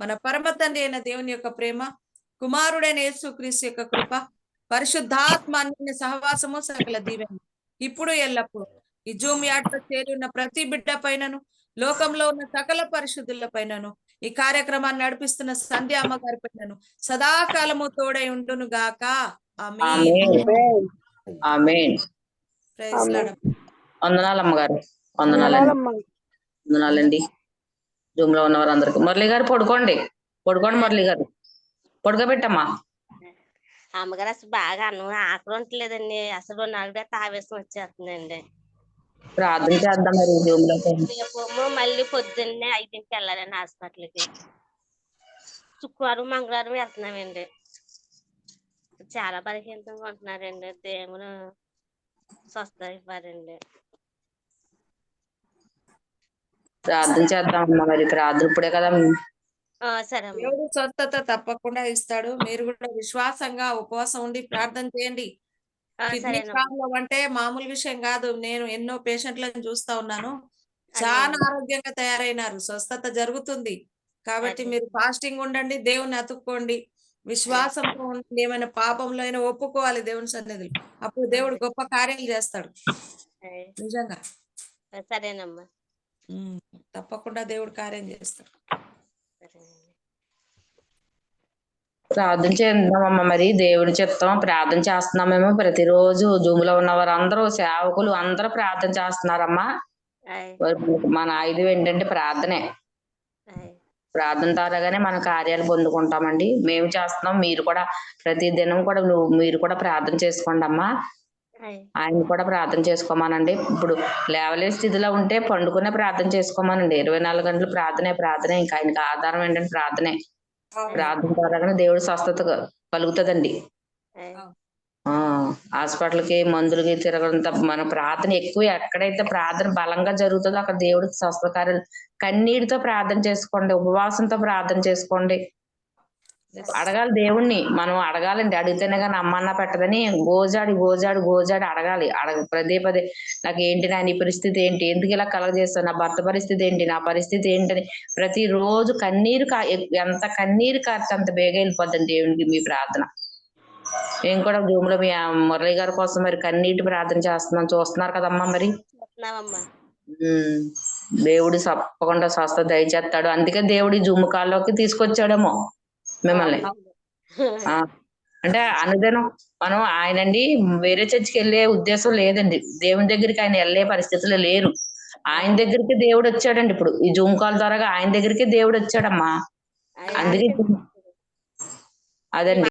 మన పరమ తండ్రి అయిన దేవుని యొక్క ప్రేమ, కుమారుడైన యేసు క్రీస్తు యొక్క కృప, పరిశుద్ధాత్మ అన్యోన్య సహవాసము సకల దీవెన ఇప్పుడు ఎల్లప్పుడు ఈ జూమ్ యాడ్లో చేరి ఉన్న ప్రతి బిడ్డ పైనను, లోకంలో ఉన్న సకల పరిశుద్ధుల పైనను, ఈ కార్యక్రమాన్ని నడిపిస్తున్న సంధ్య అమ్మ గారి పైనను సదాకాలము తోడై ఉండును గాక. ఆమేన్. ఆమేన్. Praise Lord. వందనాలు అమ్మగారు. వందనాలండి. జూమ్ లో ఉన్న వారందరికి. మురళి గారు పడుకోండి మురళి గారు, పడుకోబెట్టమ్మా. అమ్మగారు అసలు బాగా అన్నం ఆకలి ఉండలేదండి. అసలు నాకు ఆవేశం వచ్చేస్తుందండి. ప్రార్థన చేద్దాం మరి జూమ్ లో. రేపు మళ్ళీ పొద్దున్నే 5కి వెళ్ళాలండి హాస్పిటల్కి. శుక్రవారం మంగళవారం వెళ్తున్నామండి. చాలా బలహీనంగా ఉంటున్నారండి. దేవుడు స్వస్థత ఇవ్వారండి. ప్రార్థన చేద్దామమ్మా మరి. ప్రార్థన ఇప్పుడే కదా. సరే దేవుడు స్వస్థత తప్పకుండా ఇస్తాడు. మీరు కూడా విశ్వాసంగా ఉపవాసం ఉండి ప్రార్థన చేయండి. కిడ్నీ ప్రాబ్లం అంటే మామూలు విషయం కాదు. నేను ఎన్నో పేషెంట్లను చూస్తా ఉన్నాను. చాలా ఆరోగ్యంగా తయారైనారు. స్వస్థత జరుగుతుంది. కాబట్టి మీరు ఫాస్టింగ్ ఉండండి, దేవుని అతుక్కోండి, విశ్వాసంతో ఉండండి. ఏమైనా పాపంలో అయినా ఒప్పుకోవాలి దేవుని సన్నిధిలో. అప్పుడు దేవుడు గొప్ప కార్యాలు చేస్తాడు. నిజంగా సరేనమ్మా. తప్పకుండా దేవుడు కార్యం చేస్తాడు. ప్రార్థన చేద్దామమ్మా మరి. దేవుడి చిత్తం ప్రార్థన చేస్తున్నామేమో. ప్రతిరోజు జూమ్ లో ఉన్న వారందరూ సేవకులు అందరూ ప్రార్థన చేస్తున్నారమ్మా. మన ఆయుధం ఏంటంటే ప్రార్థనే. ప్రార్థన ద్వారాగానే మన కార్యాలు పొందుకుంటామండి. మేము చేస్తున్నాం, మీరు కూడా ప్రతి దినం కూడా మీరు కూడా ప్రార్థన చేసుకోండి అమ్మా. ఆయన కూడా ప్రార్థన చేసుకోమానండి. ఇప్పుడు లేవలే స్థితిలో ఉంటే పండుకునే ప్రార్థన చేసుకోమానండి. 24 గంటలు ప్రార్థనే. ఇంకా ఆయనకి ఆధారం ఏంటంటే ప్రార్థనే. ప్రార్థన ద్వారాగానే దేవుడు స్వస్థత కలుగుతుందండి. హాస్పిటల్కి మందులకి తిరగడంత మన ప్రార్థన ఎక్కువ. ఎక్కడైతే ప్రార్థన బలంగా జరుగుతుందో అక్కడ దేవుడికి స్వస్థత కార్యాలు. కన్నీటితో ప్రార్థన చేసుకోండి, ఉపవాసంతో ప్రార్థన చేసుకోండి. అడగాలి దేవుణ్ణి. మనం అడగాలండి. అడిగితేనే కానీ అమ్మన్నా పెట్టదని గోజాడి అడగాలి. పదే నాకు ఏంటి, నా నీ పరిస్థితి ఏంటి, ఎందుకు ఇలా కలగజేస్తావు, నా భర్త పరిస్థితి ఏంటి, నా పరిస్థితి ఏంటని ప్రతి రోజు కన్నీరు ఎంత కన్నీరు కారితే అంత బేగా వెళ్ళిపోద్దండి దేవునికి మీ ప్రార్థన. నేను కూడా జూమ్ లో మీ మురళి గారి కోసం మరి కన్నీటి ప్రార్థన చేస్తున్నాను. చూస్తున్నారు కదమ్మా మరి. దేవుడు తప్పకుండా స్వస్థత దయచేస్తాడు. అందుకే దేవుడి జూమ్ కాల్లోకి తీసుకొచ్చాడేమో మిమ్మల్ని. అంటే అనుదినం మనం ఆయనండి వేరే చర్చికి వెళ్ళే ఉద్దేశం లేదండి. దేవుని దగ్గరికి ఆయన వెళ్ళే పరిస్థితులు లేరు. ఆయన దగ్గరికి దేవుడు వచ్చాడండి. ఇప్పుడు ఈ జూమ్ కాల్ ద్వారా ఆయన దగ్గరికి దేవుడు వచ్చాడమ్మా. అందుకే అదండి.